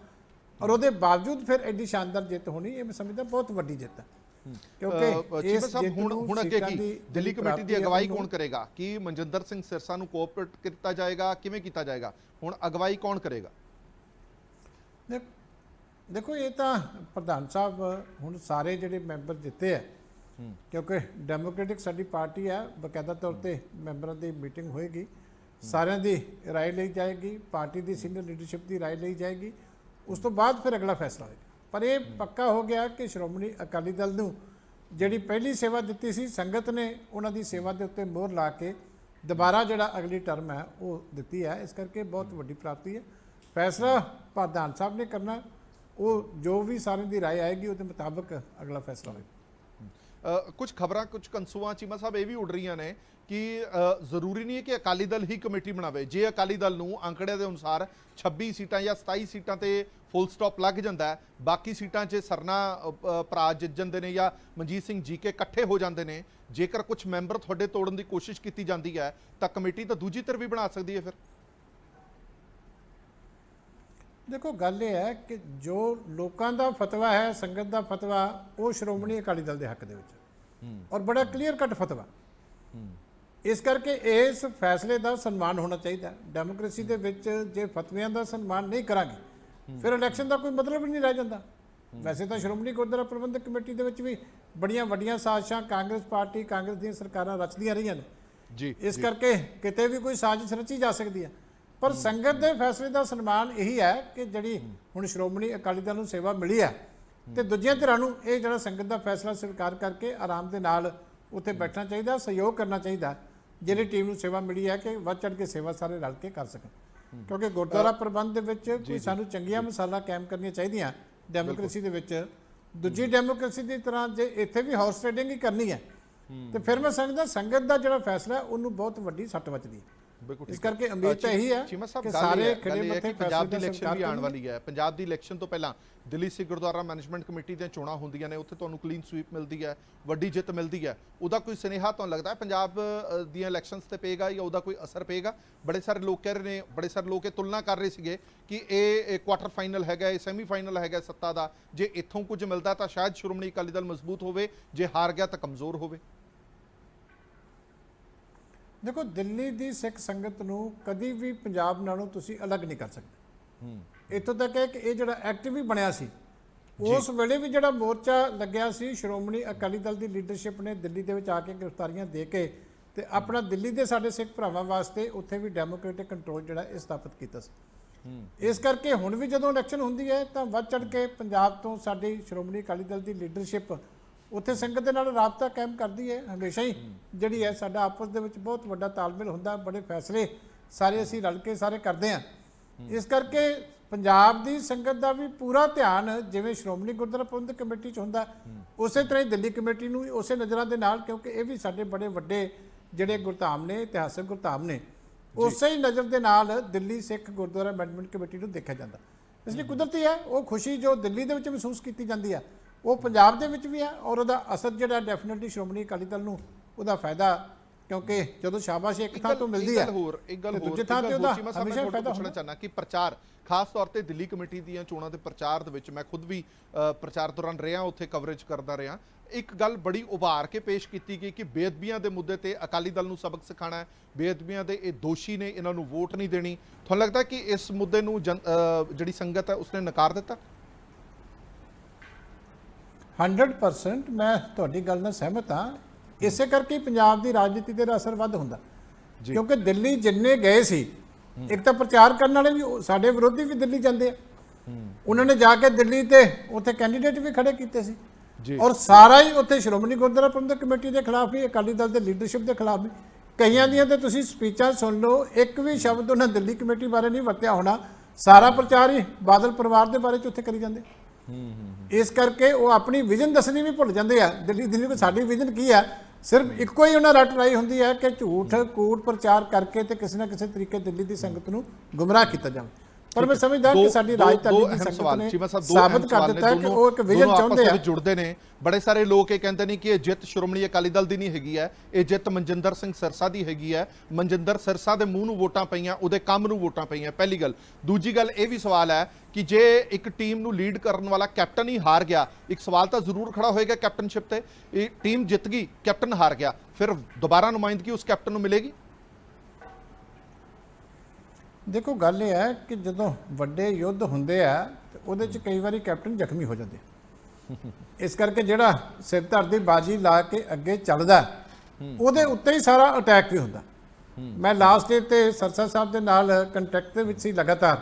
ਔਰ ਉਹਦੇ ਬਾਵਜੂਦ ਫਿਰ ਐਡੀ ਸ਼ਾਨਦਾਰ ਜਿੱਤ ਹੋਣੀ, ਇਹ ਮੈਂ ਸਮਝਦਾ ਬਹੁਤ ਵੱਡੀ ਜਿੱਤ ਹੈ। ਕਿਉਂਕਿ ਚੀਮਾ ਸਾਹਿਬ ਹੁਣ ਅੱਗੇ ਕੀ ਦਿੱਲੀ ਕਮੇਟੀ ਦੀ ਅਗਵਾਈ ਕੌਣ ਕਰੇਗਾ? ਕੀ ਮਨਜਿੰਦਰ ਸਿੰਘ ਸਿਰਸਾ ਨੂੰ ਕੋਆਪਰੇਟ ਕੀਤਾ ਜਾਏਗਾ? ਕਿਵੇਂ ਕੀਤਾ ਜਾਏਗਾ? ਹੁਣ ਅਗਵਾਈ ਕੌਣ ਕਰੇਗਾ? ਦੇਖੋ ਇਹ ਤਾਂ ਪ੍ਰਧਾਨ ਸਾਹਿਬ ਹੁਣ ਸਾਰੇ ਜਿਹੜੇ ਮੈਂਬਰ ਦਿੱਤੇ ਆ, ਕਿਉਂਕਿ ਡੈਮੋਕ੍ਰੈਟਿਕ ਸਾਡੀ ਪਾਰਟੀ ਹੈ, ਬਕਾਇਦਾ ਤੌਰ ਤੇ ਮੈਂਬਰਾਂ ਦੀ ਮੀਟਿੰਗ ਹੋਏਗੀ, ਸਾਰਿਆਂ ਦੀ ਰਾਏ ਲਈ ਜਾਏਗੀ, ਪਾਰਟੀ ਦੀ ਸੀਨੀਅਰ ਲੀਡਰਸ਼ਿਪ ਦੀ ਰਾਏ ਲਈ ਜਾਏਗੀ, ਉਸ ਤੋਂ ਬਾਅਦ ਫਿਰ ਅਗਲਾ ਫੈਸਲਾ ਹੋਏਗਾ। ਪਰ ਇਹ ਪੱਕਾ ਹੋ ਗਿਆ ਕਿ ਸ਼੍ਰੋਮਣੀ ਅਕਾਲੀ ਦਲ ਨੂੰ ਜਿਹੜੀ ਪਹਿਲੀ ਸੇਵਾ ਦਿੱਤੀ ਸੀ ਸੰਗਤ ਨੇ, ਉਹਨਾਂ ਦੀ ਸੇਵਾ ਦੇ ਉੱਤੇ ਮੋਹਰ ਲਾ ਕੇ ਦੁਬਾਰਾ ਜਿਹੜਾ ਅਗਲੀ ਟਰਮ ਹੈ ਉਹ ਦਿੱਤੀ ਹੈ। ਇਸ ਕਰਕੇ ਬਹੁਤ ਵੱਡੀ ਪ੍ਰਾਪਤੀ ਹੈ। ਫੈਸਲਾ ਪ੍ਰਧਾਨ ਸਾਹਿਬ ਨੇ ਕਰਨਾ, ਉਹ ਜੋ ਵੀ ਸਾਰਿਆਂ ਦੀ ਰਾਏ ਆਏਗੀ ਉਹਦੇ ਮੁਤਾਬਕ ਅਗਲਾ ਫੈਸਲਾ ਹੋਏਗਾ। ਕੁਝ ਖਬਰਾਂ, ਕੁਝ ਕਨਸੂਆਂ ਚੀਮਾ ਸਾਹਿਬ ਇਹ ਵੀ ਉੱਡ ਰਹੀਆਂ ਨੇ ਕਿ ਜ਼ਰੂਰੀ ਨਹੀਂ ਹੈ ਕਿ ਅਕਾਲੀ ਦਲ ਹੀ ਕਮੇਟੀ ਬਣਾਵੇ। ਜੇ ਅਕਾਲੀ ਦਲ ਨੂੰ ਅੰਕੜਿਆਂ ਦੇ ਅਨੁਸਾਰ 26 ਸੀਟਾਂ ਜਾਂ 27 ਸੀਟਾਂ ਤੇ ਫੁੱਲ ਸਟਾਪ ਲੱਗ ਜਾਂਦਾ ਹੈ, ਬਾਕੀ ਸੀਟਾਂ 'ਚ ਸਰਨਾ ਭਰਾ ਜਿੱਤ ਜਾਂਦੇ ਨੇ ਜਾਂ ਮਨਜੀਤ ਸਿੰਘ ਜੀਕੇ ਇਕੱਠੇ ਹੋ ਜਾਂਦੇ ਨੇ, ਜੇਕਰ ਕੁਝ ਮੈਂਬਰ ਤੁਹਾਡੇ ਤੋੜਨ ਦੀ ਕੋਸ਼ਿਸ਼ ਕੀਤੀ ਜਾਂਦੀ ਹੈ ਤਾਂ ਕਮੇਟੀ ਤਾਂ ਦੂਜੀ ਧਿਰ ਵੀ ਬਣਾ ਸਕਦੀ ਹੈ। ਫਿਰ ਦੇਖੋ ਗੱਲ ਇਹ ਹੈ ਕਿ ਜੋ ਲੋਕਾਂ ਦਾ ਫਤਵਾ ਹੈ, ਸੰਗਤ ਦਾ ਫਤਵਾ, ਉਹ ਸ਼੍ਰੋਮਣੀ ਅਕਾਲੀ ਦਲ ਦੇ ਹੱਕ ਦੇ ਵਿੱਚ ਔਰ ਬੜਾ ਕਲੀਅਰ ਕੱਟ ਫਤਵਾ। ਇਸ ਕਰਕੇ ਇਸ ਫੈਸਲੇ ਦਾ ਸਨਮਾਨ ਹੋਣਾ ਚਾਹੀਦਾ। ਡੈਮੋਕ੍ਰੇਸੀ ਦੇ ਵਿੱਚ ਜੇ ਫਤਵਿਆਂ ਦਾ ਸਨਮਾਨ ਨਹੀਂ ਕਰਾਂਗੇ ਫਿਰ ਇਲੈਕਸ਼ਨ ਦਾ ਕੋਈ ਮਤਲਬ ਹੀ ਨਹੀਂ ਰਹਿ ਜਾਂਦਾ। ਵੈਸੇ ਤਾਂ ਸ਼੍ਰੋਮਣੀ ਗੁਰਦੁਆਰਾ ਪ੍ਰਬੰਧਕ ਕਮੇਟੀ ਦੇ ਵਿੱਚ ਵੀ ਬੜੀਆਂ ਵੱਡੀਆਂ ਸਾਜ਼ਿਸ਼ਾਂ ਕਾਂਗਰਸ ਪਾਰਟੀ, ਕਾਂਗਰਸ ਦੀਆਂ ਸਰਕਾਰਾਂ ਰਚਦੀਆਂ ਰਹੀਆਂ ਨੇ ਜੀ। ਇਸ ਕਰਕੇ ਕਿਤੇ ਵੀ ਕੋਈ ਸਾਜ਼ਿਸ਼ ਰਚੀ ਜਾ ਸਕਦੀ ਹੈ। ਪਰ ਸੰਗਤ ਦੇ ਫੈਸਲੇ ਦਾ ਸਨਮਾਨ ਇਹੀ ਹੈ ਕਿ ਜਿਹੜੀ ਹੁਣ ਸ਼੍ਰੋਮਣੀ ਅਕਾਲੀ ਦਲ ਨੂੰ ਸੇਵਾ ਮਿਲੀ ਹੈ ਤੇ ਦੂਜੀਆਂ ਧਿਰਾਂ ਨੂੰ ਇਹ ਜਿਹੜਾ ਸੰਗਤ ਦਾ ਫੈਸਲਾ ਸਵੀਕਾਰ ਕਰਕੇ ਆਰਾਮ ਦੇ ਨਾਲ ਉੱਥੇ ਬੈਠਣਾ ਚਾਹੀਦਾ, ਸਹਿਯੋਗ ਕਰਨਾ ਚਾਹੀਦਾ। ਜਿਹੜੀ ਟੀਮ ਨੂੰ ਸੇਵਾ ਮਿਲੀ ਹੈ ਕਿ ਵੱਧ ਚੜ ਕੇ ਸੇਵਾ ਸਾਰੇ ਰਲ ਕੇ ਕਰ ਸਕਣ, ਕਿਉਂਕਿ ਗੁਰਦੁਆਰਾ ਪ੍ਰਬੰਧ ਦੇ ਵਿੱਚ ਕੋਈ ਸਾਨੂੰ ਚੰਗੀਆਂ ਮਿਸਾਲਾਂ ਕਾਇਮ ਕਰਨੀਆਂ ਚਾਹੀਦੀਆਂ ਡੈਮੋਕ੍ਰੇਸੀ ਦੇ ਵਿੱਚ। ਦੂਜੀ ਡੈਮੋਕ੍ਰੇਸੀ ਦੀ ਤਰ੍ਹਾਂ ਜੇ ਇੱਥੇ ਵੀ ਹਾਰਸ ਟ੍ਰੇਡਿੰਗ ਹੀ ਕਰਨੀ ਹੈ ਤੇ ਫਿਰ ਮੈਂ ਸਮਝਦਾ ਸੰਗਤ ਦਾ ਜਿਹੜਾ ਫੈਸਲਾ ਉਹਨੂੰ ਬਹੁਤ ਵੱਡੀ ਸੱਟ ਵੱਜਦੀ ਹੈ। ਇਸ ਕਰਕੇ ਉਮੀਦ ਤਾਂ ਇਹੀ ਹੈ ਕਿ ਸਾਰੇ ਖੜੇ ਮੱਥੇ ਪੰਜਾਬ ਦੀ ਇਲੈਕਸ਼ਨ ਵੀ ਆਉਣ ਵਾਲੀ ਹੈ। ਪੰਜਾਬ ਦੀ ਇਲੈਕਸ਼ਨ ਤੋਂ ਪਹਿਲਾਂ ਦਿੱਲੀ ਸਿੱਖ ਗੁਰਦੁਆਰਾ ਮੈਨੇਜਮੈਂਟ ਕਮੇਟੀ ਦੀਆਂ ਚੋਣਾਂ ਹੁੰਦੀਆਂ ਨੇ, ਉੱਥੇ ਤੁਹਾਨੂੰ ਕਲੀਨ ਸਵੀਪ ਮਿਲਦੀ ਹੈ, ਵੱਡੀ ਜਿੱਤ ਮਿਲਦੀ ਹੈ। ਉਹਦਾ ਕੋਈ ਸੁਨੇਹਾ ਤੁਹਾਨੂੰ ਲੱਗਦਾ ਹੈ ਪੰਜਾਬ ਦੀਆਂ ਇਲੈਕਸ਼ਨਸ ਤੇ ਪਏਗਾ ਜਾਂ ਉਹਦਾ ਕੋਈ ਅਸਰ ਪਏਗਾ? ਬੜੇ ਸਾਰੇ ਲੋਕ ਕਹਿ ਰਹੇ ਨੇ, ਬੜੇ ਸਾਰੇ ਲੋਕ ਇਹ ਤੁਲਨਾ ਕਰ ਰਹੇ ਸੀਗੇ ਕਿ ਇਹ ਕੁਆਟਰ ਫਾਈਨਲ ਹੈਗਾ, ਇਹ ਸੈਮੀਫਾਈਨਲ ਹੈਗਾ ਸੱਤਾ ਦਾ। ਜੇ ਇੱਥੋਂ ਕੁਝ ਮਿਲਦਾ ਤਾਂ ਸ਼ਾਇਦ ਸ਼੍ਰੋਮਣੀ ਅਕਾਲੀ ਦਲ ਮਜ਼ਬੂਤ ਹੋਵੇ, ਜੇ ਹਾਰ ਗਿਆ ਤਾਂ ਕਮਜ਼ੋਰ ਹੋਵੇ। ਦੇਖੋ ਦਿੱਲੀ ਦੀ ਸਿੱਖ ਸੰਗਤ ਨੂੰ ਕਦੀ ਵੀ ਪੰਜਾਬ ਨਾਲੋਂ ਤੁਸੀਂ ਅਲੱਗ ਨਹੀਂ ਕਰ ਸਕਦੇ। ਇੱਥੋਂ ਤੱਕ ਹੈ ਕਿ ਇਹ ਜਿਹੜਾ ਐਕਟ ਵੀ ਬਣਿਆ ਸੀ ਉਸ ਵੇਲੇ ਵੀ ਜਿਹੜਾ ਮੋਰਚਾ ਲੱਗਿਆ ਸੀ, ਸ਼੍ਰੋਮਣੀ ਅਕਾਲੀ ਦਲ ਦੀ ਲੀਡਰਸ਼ਿਪ ਨੇ ਦਿੱਲੀ ਦੇ ਵਿੱਚ ਆ ਕੇ ਗ੍ਰਿਫਤਾਰੀਆਂ ਦੇ ਕੇ ਤੇ ਆਪਣਾ ਦਿੱਲੀ ਦੇ ਸਾਡੇ ਸਿੱਖ ਭਰਾਵਾਂ ਵਾਸਤੇ ਉੱਥੇ ਵੀ ਡੈਮੋਕ੍ਰੈਟਿਕ ਕੰਟਰੋਲ ਜਿਹੜਾ ਇਹ ਸਥਾਪਿਤ ਕੀਤਾ ਸੀ। ਇਸ ਕਰਕੇ ਹੁਣ ਵੀ ਜਦੋਂ ਇਲੈਕਸ਼ਨ ਹੁੰਦੀ ਹੈ ਤਾਂ ਵੱਧ ਚੜ ਕੇ ਪੰਜਾਬ ਤੋਂ ਸਾਡੀ ਸ਼੍ਰੋਮਣੀ ਅਕਾਲੀ ਦਲ ਦੀ ਲੀਡਰਸ਼ਿਪ ਉੱਥੇ ਸੰਗਤ ਦੇ ਨਾਲ ਰਾਬਤਾ ਕਾਇਮ ਕਰਦੀ ਹੈ। ਹਮੇਸ਼ਾ ਹੀ ਜਿਹੜੀ ਹੈ ਸਾਡਾ ਆਪਸ ਦੇ ਵਿੱਚ ਬਹੁਤ ਵੱਡਾ ਤਾਲਮੇਲ ਹੁੰਦਾ, ਬੜੇ ਫੈਸਲੇ ਸਾਰੇ ਅਸੀਂ ਰਲ ਕੇ ਸਾਰੇ ਕਰਦੇ ਹਾਂ। ਇਸ ਕਰਕੇ ਪੰਜਾਬ ਦੀ ਸੰਗਤ ਦਾ ਵੀ ਪੂਰਾ ਧਿਆਨ ਜਿਵੇਂ ਸ਼੍ਰੋਮਣੀ ਗੁਰਦੁਆਰਾ ਪ੍ਰਬੰਧਕ ਕਮੇਟੀ 'ਚ ਹੁੰਦਾ ਉਸੇ ਤਰ੍ਹਾਂ ਹੀ ਦਿੱਲੀ ਕਮੇਟੀ ਨੂੰ ਵੀ ਉਸੇ ਨਜ਼ਰਾਂ ਦੇ ਨਾਲ, ਕਿਉਂਕਿ ਇਹ ਵੀ ਸਾਡੇ ਬੜੇ ਵੱਡੇ ਜਿਹੜੇ ਗੁਰਧਾਮ ਨੇ, ਇਤਿਹਾਸਕ ਗੁਰਧਾਮ ਨੇ, ਉਸੇ ਹੀ ਨਜ਼ਰ ਦੇ ਨਾਲ ਦਿੱਲੀ ਸਿੱਖ ਗੁਰਦੁਆਰਾ ਮੈਨੇਜਮੈਂਟ ਕਮੇਟੀ ਨੂੰ ਦੇਖਿਆ ਜਾਂਦਾ। ਇਸ ਲਈ ਕੁਦਰਤੀ ਹੈ ਉਹ ਖੁਸ਼ੀ ਜੋ ਦਿੱਲੀ ਦੇ ਵਿੱਚ ਮਹਿਸੂਸ ਕੀਤੀ ਜਾਂਦੀ ਹੈ ਉਹ ਪੰਜਾਬ ਦੇ ਵਿੱਚ ਵੀ ਹੈ ਔਰ ਉਹਦਾ ਅਸਰ ਜਿਹੜਾ ਡੈਫੀਨਿਟਲੀ ਸ਼੍ਰੋਮਣੀ ਅਕਾਲੀ ਦਲ ਨੂੰ ਉਹਦਾ ਫਾਇਦਾ, ਕਿਉਂਕਿ ਜਦੋਂ ਸ਼ਾਬਾਸ਼ ਇੱਕ ਥਾਂ ਤੋਂ ਮਿਲਦੀ ਹੈ ਦੂਜੇ ਥਾਂ ਤੇ ਉਹਦਾ ਹਮੇਸ਼ਾ ਫਾਇਦਾ ਪੁੱਛਣਾ ਚਾਹਨਾ ਕਿ ਪ੍ਰਚਾਰ ਖਾਸ ਤੌਰ ਤੇ ਦਿੱਲੀ ਕਮੇਟੀ ਦੀਆਂ ਚੋਣਾਂ ਦੇ ਪ੍ਰਚਾਰ ਦੇ ਵਿੱਚ ਮੈਂ ਖੁਦ ਵੀ ਪ੍ਰਚਾਰ ਦੌਰਾਨ ਰਿਹਾ, ਉੱਥੇ ਕਵਰੇਜ ਕਰਦਾ ਰਿਹਾ। ਇੱਕ ਗੱਲ ਬੜੀ ਉਭਾਰ ਕੇ ਪੇਸ਼ ਕੀਤੀ ਗਈ ਕਿ ਬੇਅਦਬੀਆਂ ਦੇ ਮੁੱਦੇ ਤੇ ਅਕਾਲੀ ਦਲ ਨੂੰ ਸਬਕ ਸਿਖਾਉਣਾ ਹੈ, ਬੇਅਦਬੀਆਂ ਦੇ ਇਹ ਦੋਸ਼ੀ ਨੇ, ਇਹਨਾਂ ਨੂੰ ਵੋਟ ਨਹੀਂ ਦੇਣੀ। ਤੁਹਾਨੂੰ ਲੱਗਦਾ ਕਿ ਇਸ ਮੁੱਦੇ ਨੂੰ ਜਿਹੜੀ ਸੰਗਤ ਹੈ ਉਸਨੇ ਨਕਾਰ ਦਿੱਤਾ? 100% ਮੈਂ ਤੁਹਾਡੀ ਗੱਲ ਨਾਲ ਸਹਿਮਤ ਹਾਂ। ਇਸੇ ਕਰਕੇ ਪੰਜਾਬ ਦੀ ਰਾਜਨੀਤੀ ਤੇ ਅਸਰ ਵੱਧ ਹੁੰਦਾ, ਕਿਉਂਕਿ ਦਿੱਲੀ ਜਿੰਨੇ ਗਏ ਸੀ, ਇੱਕ ਤਾਂ ਪ੍ਰਚਾਰ ਕਰਨ ਵਾਲੇ ਵੀ ਸਾਡੇ ਵਿਰੋਧੀ ਵੀ ਦਿੱਲੀ ਜਾਂਦੇ ਆ, ਉਹਨਾਂ ਨੇ ਜਾ ਕੇ ਦਿੱਲੀ ਤੇ ਉੱਥੇ ਕੈਂਡੀਡੇਟ ਵੀ ਖੜੇ ਕੀਤੇ ਸੀ ਔਰ ਸਾਰਾ ਹੀ ਉੱਥੇ ਸ਼੍ਰੋਮਣੀ ਗੁਰਦੁਆਰਾ ਪ੍ਰਬੰਧਕ ਕਮੇਟੀ ਦੇ ਖਿਲਾਫ ਵੀ, ਅਕਾਲੀ ਦਲ ਦੇ ਲੀਡਰਸ਼ਿਪ ਦੇ ਖਿਲਾਫ ਵੀ। ਕਈਆਂ ਦੀਆਂ ਤੇ ਤੁਸੀਂ ਸਪੀਚਾਂ ਸੁਣ ਲਓ, ਇੱਕ ਵੀ ਸ਼ਬਦ ਉਹਨਾਂ ਦਿੱਲੀ ਕਮੇਟੀ ਬਾਰੇ ਨਹੀਂ ਵਰਤਿਆ ਹੋਣਾ, ਸਾਰਾ ਪ੍ਰਚਾਰ ਹੀ ਬਾਦਲ ਪਰਿਵਾਰ ਦੇ ਬਾਰੇ ਚ ਉੱਥੇ ਕਰੀ ਜਾਂਦੇ। ਇਸ ਕਰਕੇ ਉਹ ਆਪਣੀ ਵਿਜ਼ਨ ਦੱਸਣੀ ਵੀ ਭੁੱਲ ਜਾਂਦੇ ਆ। ਦਿੱਲੀ ਕੋ ਸਾਡੀ ਵਿਜ਼ਨ ਕੀ ਆ, ਸਿਰਫ ਇੱਕੋ ਹੀ ਉਹਨਾਂ ਰੱਟ ਲਾਈ ਹੁੰਦੀ ਹੈ ਕਿ ਝੂਠ ਕੂੜ ਪ੍ਰਚਾਰ ਕਰਕੇ ਤੇ ਕਿਸੇ ਨਾ ਕਿਸੇ ਤਰੀਕੇ ਦਿੱਲੀ ਦੀ ਸੰਗਤ ਨੂੰ ਗੁੰਮਰਾਹ ਕੀਤਾ ਜਾਵੇ। ਪਰ ਮੈਂ ਸਮਝਦਾ ਕਿ ਸਾਡੀ ਰਾਜਧਾਨੀ ਦੀ ਸੰਗਤ ਨੇ ਸਾਬਤ ਕਰ ਦਿੱਤਾ ਕਿ ਉਹ ਇੱਕ ਵਿਜ਼ਨ ਚਾਹੁੰਦੇ ਆ। ਜੁੜਦੇ ਨੇ ਬੜੇ ਸਾਰੇ ਲੋਕ, ਇਹ ਕਹਿੰਦੇ ਨੇ ਕਿ ਇਹ ਜਿੱਤ ਸ਼੍ਰੋਮਣੀ ਅਕਾਲੀ ਦਲ ਦੀ ਨਹੀਂ ਹੈਗੀ ਹੈ, ਇਹ ਜਿੱਤ ਮਨਜਿੰਦਰ ਸਿੰਘ ਸਿਰਸਾ ਦੀ ਹੈਗੀ ਹੈ। ਮਨਜਿੰਦਰ ਸਿਰਸਾ ਦੇ ਮੂੰਹ ਨੂੰ ਵੋਟਾਂ ਪਈਆਂ, ਉਹਦੇ ਕੰਮ ਨੂੰ ਵੋਟਾਂ ਪਈਆਂ, ਪਹਿਲੀ ਗੱਲ। ਦੂਜੀ ਗੱਲ ਇਹ ਵੀ ਸਵਾਲ ਹੈ ਕਿ ਜੇ ਇੱਕ ਟੀਮ ਨੂੰ ਲੀਡ ਕਰਨ ਵਾਲਾ ਕੈਪਟਨ ਹੀ ਹਾਰ ਗਿਆ, ਇੱਕ ਸਵਾਲ ਤਾਂ ਜ਼ਰੂਰ ਖੜਾ ਹੋਏਗਾ ਕੈਪਟਨਸ਼ਿਪ ਤੇ। ਇਹ ਟੀਮ ਜਿੱਤ ਗਈ, ਕੈਪਟਨ ਹਾਰ ਗਿਆ, ਫਿਰ ਦੁਬਾਰਾ ਨੁਮਾਇੰਦਗੀ ਉਸ ਕੈਪਟਨ ਨੂੰ ਮਿਲੇਗੀ? ਦੇਖੋ ਗੱਲ ਇਹ ਹੈ ਕਿ ਜਦੋਂ ਵੱਡੇ ਯੁੱਧ ਹੁੰਦੇ ਆ ਤੇ ਉਹਦੇ 'ਚ ਕਈ ਵਾਰੀ ਕੈਪਟਨ ਜ਼ਖਮੀ ਹੋ ਜਾਂਦੇ। ਇਸ ਕਰਕੇ ਜਿਹੜਾ ਸਿਰ ਧੜ ਦੀ ਬਾਜੀ ਲਾ ਕੇ ਅੱਗੇ ਚੱਲਦਾ ਉਹਦੇ ਉੱਤੇ ਹੀ ਸਾਰਾ ਅਟੈਕ ਵੀ ਹੁੰਦਾ। ਮੈਂ ਲਾਸਟ ਡੇ ਤੇ ਸਰਸਾ ਸਾਹਿਬ ਦੇ ਨਾਲ ਕੰਟੈਕਟ ਦੇ ਵਿੱਚ ਸੀ ਲਗਾਤਾਰ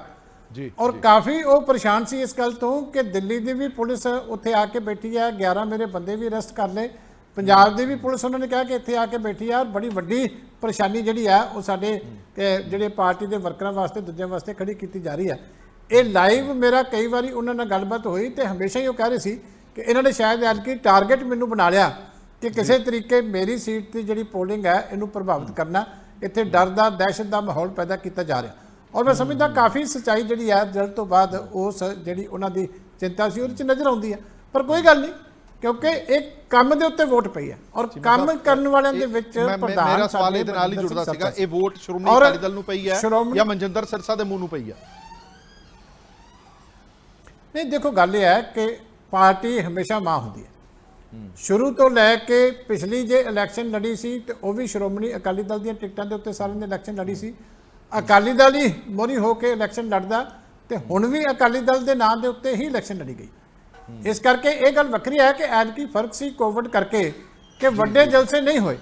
ਜੀ, ਔਰ ਕਾਫੀ ਉਹ ਪਰੇਸ਼ਾਨ ਸੀ ਇਸ ਗੱਲ ਤੋਂ ਕਿ ਦਿੱਲੀ ਦੀ ਵੀ ਪੁਲਿਸ ਉੱਥੇ ਆ ਕੇ ਬੈਠੀ ਹੈ, 11 ਮੇਰੇ ਬੰਦੇ ਵੀ ਅਰੈਸਟ ਕਰ ਲਏ, ਪੰਜਾਬ ਦੀ ਵੀ ਪੁਲਿਸ ਉਹਨਾਂ ਨੇ ਕਿਹਾ ਕਿ ਇੱਥੇ ਆ ਕੇ ਬੈਠੀ ਆ। ਬੜੀ ਵੱਡੀ ਪਰੇਸ਼ਾਨੀ ਜਿਹੜੀ ਆ ਉਹ ਸਾਡੇ ਜਿਹੜੇ ਪਾਰਟੀ ਦੇ ਵਰਕਰਾਂ ਵਾਸਤੇ, ਦੂਜਿਆਂ ਵਾਸਤੇ ਖੜੀ ਕੀਤੀ ਜਾ ਰਹੀ ਆ। ਇਹ ਲਾਈਵ ਮੇਰਾ ਕਈ ਵਾਰੀ ਉਹਨਾਂ ਨਾਲ ਗੱਲਬਾਤ ਹੋਈ ਤੇ ਹਮੇਸ਼ਾ ਹੀ ਉਹ ਕਹਿ ਰਹੇ ਸੀ ਕਿ ਇਹਨਾਂ ਨੇ ਸ਼ਾਇਦ ਐਤਕੀ ਟਾਰਗੇਟ ਮੈਨੂੰ ਬਣਾ ਲਿਆ ਕਿ ਕਿਸੇ ਤਰੀਕੇ ਮੇਰੀ ਸੀਟ ਦੀ ਜਿਹੜੀ ਪੋਲਿੰਗ ਹੈ ਇਹਨੂੰ ਪ੍ਰਭਾਵਿਤ ਕਰਨਾ, ਇੱਥੇ ਡਰ ਦਾ ਦਹਿਸ਼ਤ ਦਾ ਮਾਹੌਲ ਪੈਦਾ ਕੀਤਾ ਜਾ ਰਿਹਾ। ਔਰ ਮੈਂ ਸਮਝਦਾ ਕਾਫੀ ਸੱਚਾਈ ਜਿਹੜੀ ਆ ਰਿਜ਼ਲਟ ਤੋਂ ਬਾਅਦ ਉਸ ਜਿਹੜੀ ਉਹਨਾਂ ਦੀ ਚਿੰਤਾ ਸੀ ਉਹਦੇ 'ਚ ਨਜ਼ਰ ਆਉਂਦੀ ਆ। ਪਰ ਕੋਈ ਗੱਲ ਨਹੀਂ, ਕਿਉਂਕਿ ਇੱਕ ਕੰਮ ਦੇ ਉੱਤੇ ਵੋਟ ਪਈ ਹੈ ਔਰ ਕੰਮ ਕਰਨ ਵਾਲਿਆਂ ਦੇ ਵਿੱਚ ਪ੍ਰਧਾਨ ਮੇਰਾ ਸਵਾਲ ਇਹਦੇ ਨਾਲ ਹੀ ਜੁੜਦਾ ਸੀਗਾ, ਇਹ ਵੋਟ ਸ਼੍ਰੋਮਣੀ ਅਕਾਲੀ ਦਲ ਨੂੰ ਪਈ ਹੈ ਜਾਂ ਮਨਜਿੰਦਰ ਸਿਰਸਾ ਦੇ ਮੂੰਹ ਨੂੰ ਪਈ ਹੈ? ਨਹੀਂ, ਦੇਖੋ ਗੱਲ ਇਹ ਹੈ ਕਿ ਪਾਰਟੀ ਹਮੇਸ਼ਾ ਮਾਂ ਹੁੰਦੀ ਹੈ। ਸ਼ੁਰੂ ਤੋਂ ਲੈ ਕੇ ਪਿਛਲੀ ਜੇ ਇਲੈਕਸ਼ਨ ਲੜੀ ਸੀ ਤੇ ਉਹ ਵੀ ਸ਼੍ਰੋਮਣੀ ਅਕਾਲੀ ਦਲ ਦੀਆਂ ਟਿਕਟਾਂ ਦੇ ਉੱਤੇ ਸਾਰਿਆਂ ਨੇ ਇਲੈਕਸ਼ਨ ਲੜੀ ਸੀ। ਅਕਾਲੀ ਦਲ ਹੀ ਮੋਹਰੀ ਹੋ ਕੇ ਇਲੈਕਸ਼ਨ ਲੜਦਾ ਤੇ ਹੁਣ ਵੀ ਅਕਾਲੀ ਦਲ ਦੇ ਨਾਂ ਦੇ ਉੱਤੇ ਹੀ ਇਲੈਕਸ਼ਨ ਲੜੀ ਗਈ। ਇਸ ਕਰਕੇ ਇਹ ਗੱਲ ਵੱਖਰੀ ਹੈ ਕਿ ਐਤਕੀ ਫਰਕ ਸੀ ਕੋਵਿਡ ਕਰਕੇ ਕਿ ਵੱਡੇ ਜਲਸੇ ਨਹੀਂ ਹੋਏ,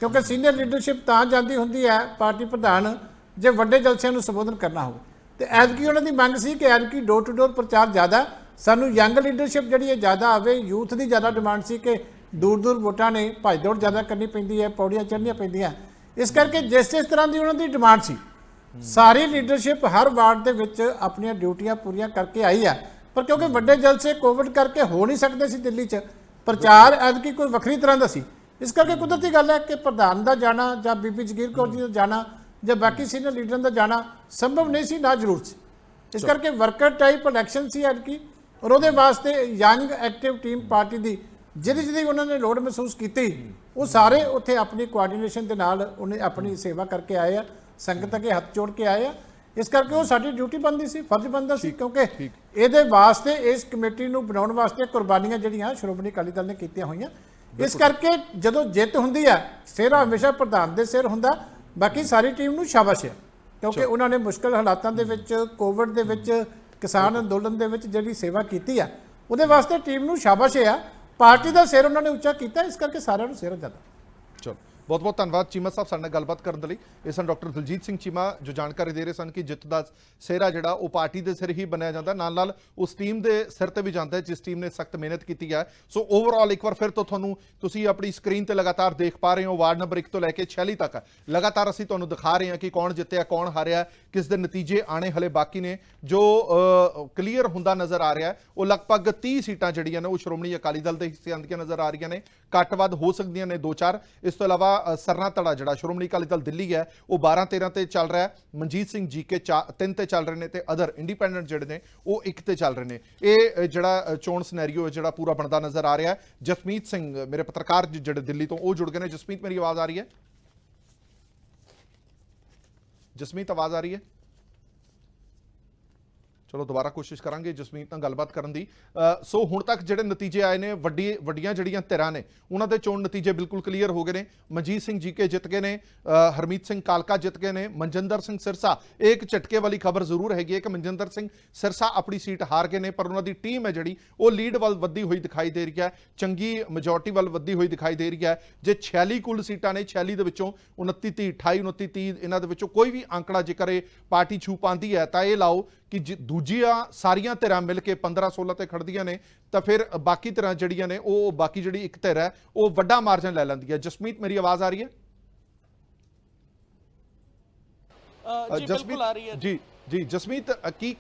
ਕਿਉਂਕਿ ਸੀਨੀਅਰ ਲੀਡਰਸ਼ਿਪ ਤਾਂ ਜਾਂਦੀ ਹੁੰਦੀ ਹੈ ਪਾਰਟੀ ਪ੍ਰਧਾਨ ਜੇ ਵੱਡੇ ਜਲਸਿਆਂ ਨੂੰ ਸੰਬੋਧਨ ਕਰਨਾ ਹੋਵੇ। ਤੇ ਐਤਕੀ ਉਹਨਾਂ ਦੀ ਮੰਗ ਸੀ ਕਿ ਐਤਕੀ ਡੋਰ ਟੂ ਡੋਰ ਪ੍ਰਚਾਰ ਜ਼ਿਆਦਾ, ਸਾਨੂੰ ਯੰਗ ਲੀਡਰਸ਼ਿਪ ਜਿਹੜੀ ਹੈ ਜ਼ਿਆਦਾ ਆਵੇ। ਯੂਥ ਦੀ ਜ਼ਿਆਦਾ ਡਿਮਾਂਡ ਸੀ ਕਿ ਦੂਰ ਦੂਰ ਵੋਟਾਂ ਨੇ ਭੱਜ ਦੌੜ ਜ਼ਿਆਦਾ ਕਰਨੀ ਪੈਂਦੀ ਹੈ, ਪੌੜੀਆਂ ਚੜ੍ਹਨੀਆਂ ਪੈਂਦੀਆਂ। ਇਸ ਕਰਕੇ ਜਿਸ ਤਰ੍ਹਾਂ ਦੀ ਉਹਨਾਂ ਦੀ ਡਿਮਾਂਡ ਸੀ, ਸਾਰੀ ਲੀਡਰਸ਼ਿਪ ਹਰ ਵਾਰਡ ਦੇ ਵਿੱਚ ਆਪਣੀਆਂ ਡਿਊਟੀਆਂ ਪੂਰੀਆਂ ਕਰਕੇ ਆਈ ਹੈ। ਪਰ ਕਿਉਂਕਿ ਵੱਡੇ ਜਲਸੇ ਕੋਵਿਡ ਕਰਕੇ ਹੋ ਨਹੀਂ ਸਕਦੇ ਸੀ ਦਿੱਲੀ 'ਚ, ਪ੍ਰਚਾਰ ਐਤਕੀ ਕੋਈ ਵੱਖਰੀ ਤਰ੍ਹਾਂ ਦਾ ਸੀ। ਇਸ ਕਰਕੇ ਕੁਦਰਤੀ ਗੱਲ ਹੈ ਕਿ ਪ੍ਰਧਾਨ ਦਾ ਜਾਣਾ ਜਾਂ ਬੀਬੀ ਜਗੀਰ ਕੌਰ ਜੀ ਦਾ ਜਾਣਾ ਜਾਂ ਬਾਕੀ ਸੀਨੀਅਰ ਲੀਡਰਾਂ ਦਾ ਜਾਣਾ ਸੰਭਵ ਨਹੀਂ ਸੀ, ਨਾ ਜ਼ਰੂਰ ਸੀ। ਇਸ ਕਰਕੇ ਵਰਕਰ ਟਾਈਪ ਇਲੈਕਸ਼ਨ ਸੀ ਐਤਕੀ ਔਰ ਉਹਦੇ ਵਾਸਤੇ ਯੰਗ ਐਕਟਿਵ ਟੀਮ ਪਾਰਟੀ ਦੀ ਜਿਹਦੀ ਉਹਨਾਂ ਨੇ ਲੋੜ ਮਹਿਸੂਸ ਕੀਤੀ, ਉਹ ਸਾਰੇ ਉੱਥੇ ਆਪਣੀ ਕੋਆਰਡੀਨੇਸ਼ਨ ਦੇ ਨਾਲ ਉਹਨੇ ਆਪਣੀ ਸੇਵਾ ਕਰਕੇ ਆਏ ਆ, ਸੰਗਤ ਅੱਗੇ ਹੱਥ ਜੋੜ ਕੇ ਆਏ ਆ। ਇਸ ਕਰਕੇ ਉਹ ਸਾਡੀ ਡਿਊਟੀ ਬਣਦੀ ਸੀ, ਫਰਜ਼ ਬਣਦਾ ਸੀ, ਕਿਉਂਕਿ ਇਹਦੇ ਵਾਸਤੇ ਇਸ ਕਮੇਟੀ ਨੂੰ ਬਣਾਉਣ ਵਾਸਤੇ ਕੁਰਬਾਨੀਆਂ ਜਿਹੜੀਆਂ ਸ਼੍ਰੋਮਣੀ ਅਕਾਲੀ ਦਲ ਨੇ ਕੀਤੀਆਂ ਹੋਈਆਂ। ਇਸ ਕਰਕੇ ਜਦੋਂ ਜਿੱਤ ਹੁੰਦੀ ਹੈ ਸਿਹਰਾ ਹਮੇਸ਼ਾ ਪ੍ਰਧਾਨ ਦੇ ਸਿਰ ਹੁੰਦਾ, ਬਾਕੀ ਸਾਰੀ ਟੀਮ ਨੂੰ ਸ਼ਾਬਾਸ਼ ਹੈ, ਕਿਉਂਕਿ ਉਹਨਾਂ ਨੇ ਮੁਸ਼ਕਲ ਹਾਲਾਤਾਂ ਦੇ ਵਿੱਚ, ਕੋਵਿਡ ਦੇ ਵਿੱਚ, ਕਿਸਾਨ ਅੰਦੋਲਨ ਦੇ ਵਿੱਚ ਜਿਹੜੀ ਸੇਵਾ ਕੀਤੀ ਆ, ਉਹਦੇ ਵਾਸਤੇ ਟੀਮ ਨੂੰ ਸ਼ਾਬਾਸ਼ ਹੈ। ਪਾਰਟੀ ਦਾ ਸਿਰ ਉਹਨਾਂ ਨੇ ਉੱਚਾ ਕੀਤਾ, ਇਸ ਕਰਕੇ ਸਾਰਿਆਂ ਨੂੰ ਸਿਰ ਜ਼ਿਆਦਾ। ਚਲੋ, ਬਹੁਤ ਬਹੁਤ ਧੰਨਵਾਦ ਚੀਮਾ ਸਾਹਿਬ ਸਾਡੇ ਨਾਲ ਗੱਲਬਾਤ ਕਰਨ ਦੇ ਲਈ। ਇਹ ਸਨ ਡਾਕਟਰ ਦਲਜੀਤ ਸਿੰਘ ਚੀਮਾ ਜੋ ਜਾਣਕਾਰੀ ਦੇ ਰਹੇ ਸਨ ਕਿ ਜਿੱਤ ਦਾ ਸਿਹਰਾ ਜਿਹੜਾ ਉਹ ਪਾਰਟੀ ਦੇ ਸਿਰ ਹੀ ਬਣਿਆ ਜਾਂਦਾ, ਨਾਲ ਨਾਲ ਉਸ ਟੀਮ ਦੇ ਸਿਰ ਤੇ ਵੀ ਜਾਂਦਾ ਜਿਸ ਟੀਮ ਨੇ ਸਖਤ ਮਿਹਨਤ ਕੀਤੀ ਹੈ। ਸੋ ਓਵਰਆਲ ਇੱਕ ਵਾਰ ਫਿਰ ਤੋਂ ਤੁਸੀਂ ਆਪਣੀ ਸਕਰੀਨ ਤੇ ਲਗਾਤਾਰ ਦੇਖ ਪਾ ਰਹੇ ਹੋ, ਵਾਰਡ ਨੰਬਰ 1 ਤੋਂ ਲੈ ਕੇ 46 ਤੱਕ ਲਗਾਤਾਰ ਅਸੀਂ ਤੁਹਾਨੂੰ ਦਿਖਾ ਰਹੇ ਹਾਂ ਕਿ ਕੌਣ ਜਿੱਤਿਆ, ਕੌਣ ਹਾਰਿਆ, ਕਿਸ ਦੇ ਨਤੀਜੇ ਆਣੇ ਹਲੇ ਬਾਕੀ ਨੇ। ਜੋ ਕਲੀਅਰ ਹੁੰਦਾ ਨਜ਼ਰ ਆ ਰਿਹਾ ਉਹ ਲਗਭਗ 30 ਸੀਟਾਂ ਜਿਹੜੀਆਂ ਨੇ ਉਹ ਸ਼੍ਰੋਮਣੀ ਅਕਾਲੀ ਦਲ ਦੇ ਹਿੱਸੇ ਆਉਂਦੀਆਂ ਨਜ਼ਰ ਆ ਰਹੀਆਂ ਨੇ, ਘੱਟ ਵੱਧ ਹੋ ਸਕਦੀਆਂ ਨੇ 2-4। ਇਸ ਤੋਂ ਇਲਾਵਾ ਸਰਨਾ ਧੜਾ ਜਿਹੜਾ ਸ਼੍ਰੋਮਣੀ ਅਕਾਲੀ ਦਲ ਦਿੱਲੀ ਹੈ ਉਹ 12-13 ਤੇ ਚੱਲ ਰਿਹਾ ਹੈ, ਮਨਜੀਤ ਸਿੰਘ ਜੀਕੇ 3 ਤੇ ਚੱਲ ਰਹੇ ਨੇ ਤੇ ਅਦਰ ਇੰਡੀਪੈਂਡੈਂਟ ਜਿਹੜੇ ਨੇ ਉਹ 1 ਤੇ ਚੱਲ ਰਹੇ ਨੇ। ਇਹ ਜਿਹੜਾ ਚੋਣ ਸਿਨੈਰੀਓ ਜਿਹੜਾ ਪੂਰਾ ਬਣਦਾ ਨਜ਼ਰ ਆ ਰਿਹਾ ਹੈ। ਜਸਮੀਤ ਸਿੰਘ ਮੇਰੇ ਪੱਤਰਕਾਰ ਜਿਹੜੇ ਦਿੱਲੀ ਤੋਂ ਉਹ ਜੁੜ ਗਏ ਨੇ। ਜਸਮੀਤ ਮੇਰੀ ਆਵਾਜ਼ ਆ ਰਹੀ ਹੈ? ਜਸਮੀਤ ਆਵਾਜ਼ ਆ ਰਹੀ ਹੈ? ਚਲੋ ਦੁਬਾਰਾ ਕੋਸ਼ਿਸ਼ ਕਰਾਂਗੇ ਜਸਮੀਤ ਨਾਲ ਗੱਲਬਾਤ ਕਰਨ ਦੀ। ਸੋ ਹੁਣ ਤੱਕ ਜਿਹੜੇ ਨਤੀਜੇ ਆਏ ਨੇ, ਵੱਡੀਆਂ ਜਿਹੜੀਆਂ ਧਿਰਾਂ ਨੇ ਉਹਨਾਂ ਦੇ ਚੋਣ ਨਤੀਜੇ ਬਿਲਕੁਲ ਕਲੀਅਰ ਹੋ ਗਏ ਨੇ। ਮਨਜੀਤ ਸਿੰਘ ਜੀਕੇ ਜਿੱਤ ਗਏ ਨੇ, ਹਰਮੀਤ ਸਿੰਘ ਕਾਲਕਾ ਜਿੱਤ ਗਏ ਨੇ, ਮਨਜਿੰਦਰ ਸਿੰਘ ਸਿਰਸਾ। ਇੱਕ ਝਟਕੇ ਵਾਲੀ ਖਬਰ ਜ਼ਰੂਰ ਹੈਗੀ ਹੈ ਕਿ ਮਨਜਿੰਦਰ ਸਿੰਘ ਸਿਰਸਾ ਆਪਣੀ ਸੀਟ ਹਾਰ ਗਏ ਨੇ, ਪਰ ਉਹਨਾਂ ਦੀ ਟੀਮ ਹੈ ਜਿਹੜੀ ਉਹ ਲੀਡ ਵੱਲ ਵੱਧਦੀ ਹੋਈ ਦਿਖਾਈ ਦੇ ਰਹੀ ਹੈ, ਚੰਗੀ ਮੈਜੋਰਟੀ ਵੱਲ ਵੱਧਦੀ ਹੋਈ ਦਿਖਾਈ ਦੇ ਰਹੀ ਹੈ। ਜੇ 46 ਕੁੱਲ ਸੀਟਾਂ ਨੇ, 46 ਦੇ ਵਿੱਚੋਂ 29-30, 28-29-30 ਇਹਨਾਂ ਦੇ ਵਿੱਚੋਂ ਕੋਈ ਵੀ ਅੰਕੜਾ ਜੇਕਰ ਇਹ ਪਾਰਟੀ ਛੂ ਪਾਉਂਦੀ ਹੈ ਤਾਂ ਇਹ ਲਾਓ ਕਿ ਦੂਜੀਆਂ ਸਾਰੀਆਂ ਧਿਰਾਂ ਮਿਲ ਕੇ 15-16 ਤੇ ਖੜਦੀਆਂ ਨੇ ਤਾਂ ਫਿਰ ਬਾਕੀ ਧਿਰਾਂ ਜਿਹੜੀਆਂ ਨੇ ਉਹ ਬਾਕੀ ਜਿਹੜੀ ਇੱਕ ਧਿਰ ਹੈ ਉਹ ਵੱਡਾ ਮਾਰਜਨ ਲੈ ਲੈਂਦੀ ਹੈ। ਜਸਮੀਤ ਮੇਰੀ ਆਵਾਜ਼ ਆ ਰਹੀ ਹੈ? ਬਿਲਕੁਲ ਆ ਰਹੀ ਹੈ ਜੀ ਜੀ ਜਸਮੀਤ,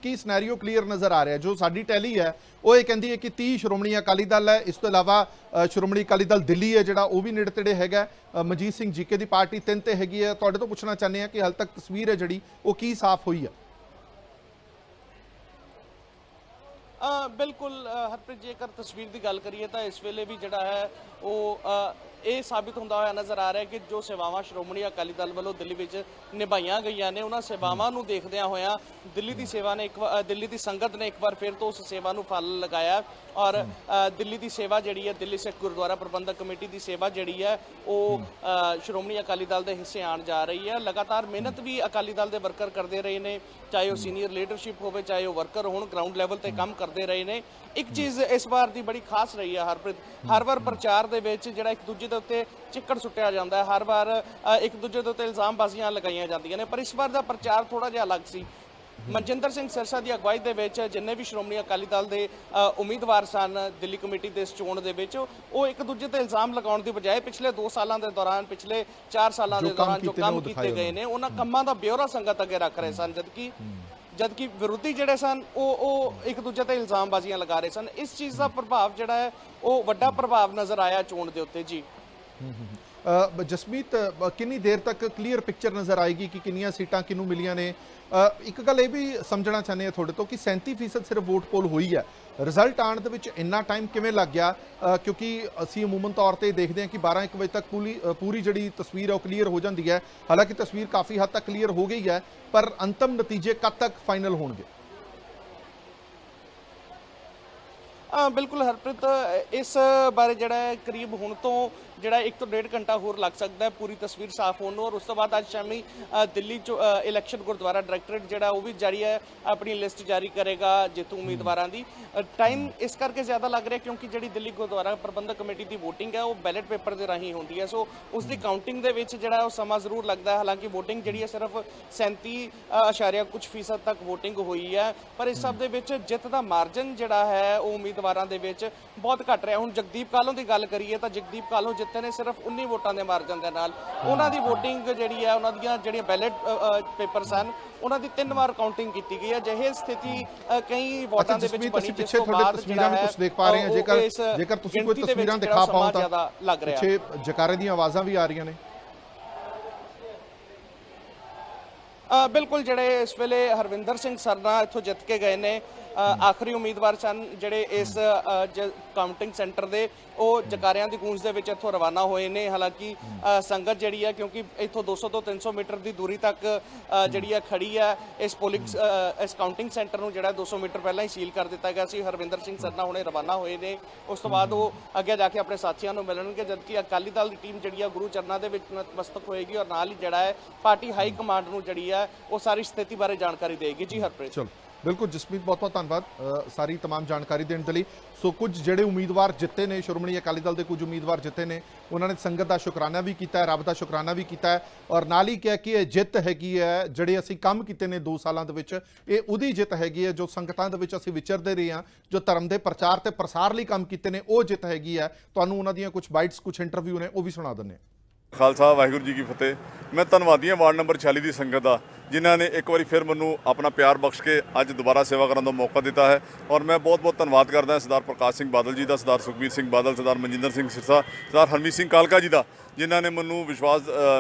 ਕੀ ਸਿਨੈਰੀਓ ਕਲੀਅਰ ਨਜ਼ਰ ਆ ਰਿਹਾ? ਜੋ ਸਾਡੀ ਟੈਲੀ ਹੈ ਉਹ ਇਹ ਕਹਿੰਦੀ ਹੈ ਕਿ 30 ਸ਼੍ਰੋਮਣੀ ਅਕਾਲੀ ਦਲ ਹੈ, ਇਸ ਤੋਂ ਇਲਾਵਾ ਸ਼੍ਰੋਮਣੀ ਅਕਾਲੀ ਦਲ ਦਿੱਲੀ ਹੈ ਜਿਹੜਾ ਉਹ ਵੀ ਨੇੜੇ ਤੇੜੇ ਹੈਗਾ, ਮਨਜੀਤ ਸਿੰਘ ਜੀਕੇ ਦੀ ਪਾਰਟੀ 3 ਤੇ ਹੈਗੀ ਹੈ। ਤੁਹਾਡੇ ਤੋਂ ਪੁੱਛਣਾ ਚਾਹੁੰਦੇ ਹਾਂ ਕਿ ਹਾਲ ਤੱਕ ਤਸਵੀਰ ਹੈ ਜਿਹੜੀ ਉਹ ਕੀ ਸਾਫ਼ ਹੋਈ ਹੈ? ਬਿਲਕੁਲ ਹਰਪ੍ਰੀਤ, ਜੇਕਰ ਤਸਵੀਰ ਦੀ ਗੱਲ ਕਰੀਏ ਤਾਂ ਇਸ ਵੇਲੇ ਵੀ ਜਿਹੜਾ ਹੈ ਉਹ ਇਹ ਸਾਬਿਤ ਹੁੰਦਾ ਹੋਇਆ ਨਜ਼ਰ ਆ ਰਿਹਾ ਕਿ ਜੋ ਸੇਵਾਵਾਂ ਸ਼੍ਰੋਮਣੀ ਅਕਾਲੀ ਦਲ ਵੱਲੋਂ ਦਿੱਲੀ ਵਿੱਚ ਨਿਭਾਈਆਂ ਗਈਆਂ ਨੇ, ਉਹਨਾਂ ਸੇਵਾਵਾਂ ਨੂੰ ਦੇਖਦਿਆਂ ਹੋਇਆਂ ਦਿੱਲੀ ਦੀ ਸੇਵਾ ਨੇ ਦਿੱਲੀ ਦੀ ਸੰਗਤ ਨੇ ਇੱਕ ਵਾਰ ਫਿਰ ਤੋਂ ਉਸ ਸੇਵਾ ਨੂੰ ਫਲ ਲਗਾਇਆ ਔਰ ਦਿੱਲੀ ਦੀ ਸੇਵਾ ਜਿਹੜੀ ਹੈ, ਦਿੱਲੀ ਸਿੱਖ ਗੁਰਦੁਆਰਾ ਪ੍ਰਬੰਧਕ ਕਮੇਟੀ ਦੀ ਸੇਵਾ ਜਿਹੜੀ ਹੈ ਉਹ ਸ਼੍ਰੋਮਣੀ ਅਕਾਲੀ ਦਲ ਦੇ ਹਿੱਸੇ ਆਉਣ ਜਾ ਰਹੀ ਹੈ। ਲਗਾਤਾਰ ਮਿਹਨਤ ਵੀ ਅਕਾਲੀ ਦਲ ਦੇ ਵਰਕਰ ਕਰਦੇ ਰਹੇ ਨੇ, ਚਾਹੇ ਉਹ ਸੀਨੀਅਰ ਲੀਡਰਸ਼ਿਪ ਹੋਵੇ, ਚਾਹੇ ਉਹ ਵਰਕਰ ਹੋਣ, ਗਰਾਊਂਡ ਲੈਵਲ ਤੇ ਕੰਮ ਕਰਦੇ ਰਹੇ ਨੇ। ਇੱਕ ਚੀਜ਼ ਇਸ ਵਾਰ ਦੀ ਬੜੀ ਖਾਸ ਰਹੀ ਹੈ ਹਰਪ੍ਰੀਤ, ਹਰ ਵਾਰ ਪ੍ਰਚਾਰ ਦੇ ਵਿੱਚ ਜਿਹੜਾ ਇੱਕ ਦੂਜੇ ਦੇ ਉੱਤੇ ਚਿੱਕੜ ਸੁੱਟਿਆ ਜਾਂਦਾ ਹੈ, ਹਰ ਵਾਰ ਇੱਕ ਦੂਜੇ ਦੇ ਉੱਤੇ ਇਲਜ਼ਾਮਬਾਜ਼ੀਆਂ ਲਗਾਈਆਂ ਜਾਂਦੀਆਂ ਨੇ, ਪਰ ਇਸ ਵਾਰ ਦਾ ਪ੍ਰਚਾਰ ਥੋੜਾ ਜਿਹਾ ਅਲੱਗ ਸੀ। ਮਨਜਿੰਦਰ ਸਿੰਘ ਸਿਰਸਾ ਦੀ ਅਗਵਾਈ ਦੇ ਵਿੱਚ ਜਿੰਨੇ ਵੀ ਸ਼੍ਰੋਮਣੀ ਅਕਾਲੀ ਦਲ ਦੇ ਉਮੀਦਵਾਰ ਸਨ ਦਿੱਲੀ ਕਮੇਟੀ ਦੇ ਇਸ ਚੋਣ ਦੇ ਵਿੱਚ, ਉਹ ਇੱਕ ਦੂਜੇ ਤੇ ਇਲਜ਼ਾਮ ਲਗਾਉਣ ਦੀ ਬਜਾਏ ਪਿਛਲੇ 2 ਸਾਲਾਂ ਦੇ ਦੌਰਾਨ, ਪਿਛਲੇ 4 ਸਾਲਾਂ ਦੇ ਦੌਰਾਨ ਜੋ ਕੰਮ ਕੀਤੇ ਗਏ ਨੇ ਉਹਨਾਂ ਕੰਮਾਂ ਦਾ ਬਿਊਰਾ ਸੰਗਤ ਅੱਗੇ ਰੱਖ ਰਹੇ ਸਨ, ਜਦਕਿ ਵਿਰੋਧੀ ਜਿਹੜੇ ਸਨ ਉਹ ਇੱਕ ਦੂਜੇ ਤੇ ਇਲਜ਼ਾਮਬਾਜ਼ੀਆਂ ਲਗਾ ਰਹੇ ਸਨ। ਇਸ ਚੀਜ਼ ਦਾ ਪ੍ਰਭਾਵ ਜਿਹੜਾ ਹੈ ਉਹ ਵੱਡਾ ਪ੍ਰਭਾਵ ਨਜ਼ਰ ਆਇਆ ਚੋਣ ਦੇ ਉੱਤੇ। ਜੀ ਜਸਮੀਤ, ਕਿੰਨੀ ਦੇਰ ਤੱਕ ਕਲੀਅਰ ਪਿਕਚਰ ਨਜ਼ਰ ਆਏਗੀ ਕਿ ਕਿੰਨੀਆਂ ਸੀਟਾਂ ਕਿਹਨੂੰ ਮਿਲੀਆਂ ਨੇ? ਇੱਕ ਗੱਲ ਇਹ ਵੀ ਸਮਝਣਾ ਚਾਹੁੰਦੇ ਹਾਂ ਤੁਹਾਡੇ ਤੋਂ ਕਿ 37% ਸਿਰਫ ਵੋਟ ਪੋਲ ਹੋਈ ਹੈ, ਰਿਜ਼ਲਟ ਆਉਣ ਦੇ ਵਿੱਚ ਇੰਨਾ ਟਾਈਮ ਕਿਵੇਂ ਲੱਗ ਗਿਆ? ਕਿਉਂਕਿ ਅਸੀਂ ਅਮੂਮਨ ਤੌਰ ਤੇ ਦੇਖਦੇ ਹਾਂ ਕਿ 12-1 ਵਜੇ ਤੱਕ ਪੂਰੀ ਜਿਹੜੀ ਤਸਵੀਰ ਹੈ ਉਹ ਕਲੀਅਰ ਹੋ ਜਾਂਦੀ ਹੈ। ਹਾਲਾਂਕਿ ਤਸਵੀਰ ਕਾਫੀ ਹੱਦ ਤੱਕ ਕਲੀਅਰ ਹੋ ਗਈ ਹੈ, ਪਰ ਅੰਤਮ ਨਤੀਜੇ ਕਦ ਤੱਕ ਫਾਈਨਲ ਹੋਣਗੇ? ਬਿਲਕੁਲ ਹਰਪ੍ਰੀਤ, ਇਸ ਬਾਰੇ ਜਿਹੜਾ ਹੈ ਕਰੀਬ ਹੁਣ ਤੋਂ ਜਿਹੜਾ 1 ਤੋਂ 1.5 ਘੰਟਾ ਹੋਰ ਲੱਗ ਸਕਦਾ ਹੈ ਪੂਰੀ ਤਸਵੀਰ ਸਾਫ਼ ਹੋਣ ਨੂੰ, ਔਰ ਉਸ ਤੋਂ ਬਾਅਦ ਅੱਜ ਸ਼ਾਮੀ ਦਿੱਲੀ ਚ ਇਲੈਕਸ਼ਨ ਗੁਰਦੁਆਰਾ ਡਾਇਰੈਕਟੋਰੇਟ ਜਿਹੜਾ ਉਹ ਵੀ ਜਾਰੀ ਹੈ, ਆਪਣੀ ਲਿਸਟ ਜਾਰੀ ਕਰੇਗਾ ਜੇਤੂ ਉਮੀਦਵਾਰਾਂ ਦੀ। ਟਾਈਮ ਇਸ ਕਰਕੇ ਜ਼ਿਆਦਾ ਲੱਗ ਰਿਹਾ ਕਿਉਂਕਿ ਜਿਹੜੀ ਦਿੱਲੀ ਗੁਰਦੁਆਰਾ ਪ੍ਰਬੰਧਕ ਕਮੇਟੀ ਦੀ VOTING ਹੈ ਉਹ ਬੈਲਟ ਪੇਪਰ ਦੇ ਰਾਹੀਂ ਹੁੰਦੀ ਹੈ, ਸੋ ਉਸ ਦੀ ਕਾਊਂਟਿੰਗ ਦੇ ਵਿੱਚ ਜਿਹੜਾ ਉਹ ਸਮਾਂ ਜ਼ਰੂਰ ਲੱਗਦਾ ਹੈ। ਹਾਲਾਂਕਿ VOTING ਜਿਹੜੀ ਹੈ ਸਿਰਫ 37.ਕੁਝ% ਤੱਕ VOTING ਹੋਈ ਹੈ, ਪਰ ਇਸ ਸਭ ਦੇ ਵਿੱਚ ਜਿੱਤ ਦਾ ਮਾਰਜਨ ਜਿਹੜਾ ਹੈ ਉਹ ਉਮੀਦਵਾਰਾਂ ਦੇ ਵਿੱਚ ਬਹੁਤ ਘੱਟ ਰਿਹਾ। ਹੁਣ ਜਗਦੀਪ ਕਾਲੋਂ ਦੀ ਗੱਲ ਕਰੀਏ ਤਾਂ ਜਗਦੀਪ ਕਾਲੋਂ ਜਿੱਤੇ ਨੇ ਸਿਰਫ 19 ਵੋਟਾਂ ਦੇ ਮਾਰਜਨ ਦੇ ਨਾਲ। ਉਹਨਾਂ ਦੀ VOTING ਜਿਹੜੀ ਹੈ, ਉਹਨਾਂ ਦੀਆਂ ਜਿਹੜੀਆਂ ਬੈਲਟ ਪੇਪਰ ਸਨ ਉਹਨਾਂ ਦੀ 3 ਵਾਰ ਕਾਊਂਟਿੰਗ ਕੀਤੀ ਗਈ ਹੈ। ਜਿਹੇ ਸਥਿਤੀ ਕਈ ਵੋਟਾਂ ਦੇ ਵਿੱਚ ਬਣੀ, ਜਿਸ ਤੋਂ ਬਾਅਦ ਤਸਵੀਰਾਂ ਵੀ ਕੁਝ ਦੇਖ ਪਾ ਰਹੇ ਹਾਂ, ਜੇਕਰ ਤੁਸੀਂ ਕੋਈ ਤਸਵੀਰਾਂ ਦਿਖਾ ਪਾਓ ਤਾਂ ਪਿੱਛੇ ਜਕਾਰੇ ਦੀਆਂ ਆਵਾਜ਼ਾਂ ਵੀ ਆ ਰਹੀਆਂ ਨੇ। ਬਿਲਕੁਲ, ਜਿਹੜੇ ਇਸ ਵੇਲੇ ਹਰਵਿੰਦਰ ਸਿੰਘ ਸਰਨਾ ਇੱਥੋਂ ਜਿੱਤ ਕੇ ਗਏ ਨੇ, ਆਖਰੀ ਉਮੀਦਵਾਰ ਸਨ ਜਿਹੜੇ ਇਸ ਕਾਊਂਟਿੰਗ ਸੈਂਟਰ ਦੇ, ਉਹ ਜਕਾਰਿਆਂ ਦੀ ਗੂੰਜ ਦੇ ਵਿੱਚ ਇੱਥੋਂ ਰਵਾਨਾ ਹੋਏ ਨੇ। ਹਾਲਾਂਕਿ ਸੰਗਤ ਜਿਹੜੀ ਹੈ, ਕਿਉਂਕਿ ਇੱਥੋਂ 200 ਤੋਂ 300 ਮੀਟਰ ਦੀ ਦੂਰੀ ਤੱਕ ਜਿਹੜੀ ਹੈ ਖੜੀ ਹੈ, ਇਸ ਕਾਊਂਟਿੰਗ ਸੈਂਟਰ ਨੂੰ ਜਿਹੜਾ 200 ਮੀਟਰ ਪਹਿਲਾਂ ਹੀ ਸੀਲ ਕਰ ਦਿੱਤਾ ਗਿਆ ਸੀ। ਹਰਵਿੰਦਰ ਸਿੰਘ ਸਰਨਾ ਹੁਣੇ ਰਵਾਨਾ ਹੋਏ ਨੇ, ਉਸ ਤੋਂ ਬਾਅਦ ਉਹ ਅੱਗੇ ਜਾ ਕੇ ਆਪਣੇ ਸਾਥੀਆਂ ਨੂੰ ਮਿਲਣਗੇ, ਜਦਕਿ ਅਕਾਲੀ ਦਲ ਦੀ ਟੀਮ ਜਿਹੜੀ ਆ ਗੁਰੂ ਚਰਨਾਂ ਦੇ ਵਿੱਚ ਨਤਮਸਤਕ ਹੋਏਗੀ ਔਰ ਨਾਲ ਹੀ ਜਿਹੜਾ ਹੈ ਪਾਰਟੀ ਹਾਈ ਕਮਾਂਡ ਨੂੰ ਜਿਹੜੀ ਹੈ ਉਹ ਸਾਰੀ ਸਥਿਤੀ ਬਾਰੇ ਜਾਣਕਾਰੀ ਦੇਗੀ। ਜੀ ਹਰਪ੍ਰੀਤ, ਚਲੋ ਬਿਲਕੁਲ ਜਸਮੀਤ, ਬਹੁਤ ਬਹੁਤ ਧੰਨਵਾਦ ਸਾਰੀ ਤਮਾਮ ਜਾਣਕਾਰੀ ਦੇਣ ਦੇ ਲਈ। ਸੋ ਕੁਝ ਜਿਹੜੇ ਉਮੀਦਵਾਰ ਜਿੱਤੇ ਨੇ, ਸ਼੍ਰੋਮਣੀ ਅਕਾਲੀ ਦਲ ਦੇ ਕੁਝ ਉਮੀਦਵਾਰ ਜਿੱਤੇ ਨੇ, ਉਹਨਾਂ ਨੇ ਸੰਗਤ ਦਾ ਸ਼ੁਕਰਾਨਾ ਵੀ ਕੀਤਾ ਹੈ, ਰੱਬ ਦਾ ਸ਼ੁਕਰਾਨਾ ਵੀ ਕੀਤਾ ਹੈ, ਔਰ ਨਾਲ ਹੀ ਕਿਹਾ ਕਿ ਇਹ ਜਿੱਤ ਹੈਗੀ ਹੈ ਜਿਹੜੇ ਅਸੀਂ ਕੰਮ ਕੀਤੇ ਨੇ 2 ਸਾਲਾਂ ਦੇ ਵਿੱਚ, ਇਹ ਉਹਦੀ ਜਿੱਤ ਹੈਗੀ ਹੈ ਜੋ ਸੰਗਤਾਂ ਦੇ ਵਿੱਚ ਅਸੀਂ ਵਿਚਰਦੇ ਰਹੇ ਹਾਂ, ਜੋ ਧਰਮ ਦੇ ਪ੍ਰਚਾਰ ਤੇ ਪ੍ਰਸਾਰ ਲਈ ਕੰਮ ਕੀਤੇ ਨੇ, ਉਹ ਜਿੱਤ ਹੈਗੀ ਹੈ। ਤੁਹਾਨੂੰ ਉਹਨਾਂ ਦੀਆਂ ਕੁਝ ਬਾਈਟਸ, ਕੁਝ ਇੰਟਰਵਿਊ ਨੇ, ਉਹ ਵੀ ਸੁਣਾ ਦਿੰਦੇ ਹਾਂ। ਖਾਲਸਾ ਵਾਹਿਗੁਰੂ ਜੀ ਕੀ ਫਤਿਹ। ਮੈਂ ਧੰਨਵਾਦੀ ਹਾਂ ਵਾਰਡ ਨੰਬਰ 46 ਦੀ ਸੰਗਤ ਦਾ, ਜਿਨ੍ਹਾਂ ਨੇ ਇੱਕ ਵਾਰੀ ਫਿਰ ਮੈਨੂੰ ਆਪਣਾ ਪਿਆਰ ਬਖਸ਼ ਕੇ ਅੱਜ ਦੁਬਾਰਾ ਸੇਵਾ ਕਰਨ ਦਾ ਮੌਕਾ ਦਿੱਤਾ ਹੈ, ਔਰ ਮੈਂ ਬਹੁਤ ਬਹੁਤ ਧੰਨਵਾਦ ਕਰਦਾ ਹਾਂ ਸਰਦਾਰ ਪ੍ਰਕਾਸ਼ ਸਿੰਘ ਬਾਦਲ ਜੀ ਦਾ, ਸਰਦਾਰ ਸੁਖਬੀਰ ਸਿੰਘ ਬਾਦਲ, ਸਰਦਾਰ ਮਨਜਿੰਦਰ ਸਿੰਘ ਸਿਰਸਾ, ਸਰਦਾਰ ਹਰਮੀਤ ਸਿੰਘ ਕਾਲਕਾ ਜੀ ਦਾ, ਜਿਨ੍ਹਾਂ ਨੇ ਮੈਨੂੰ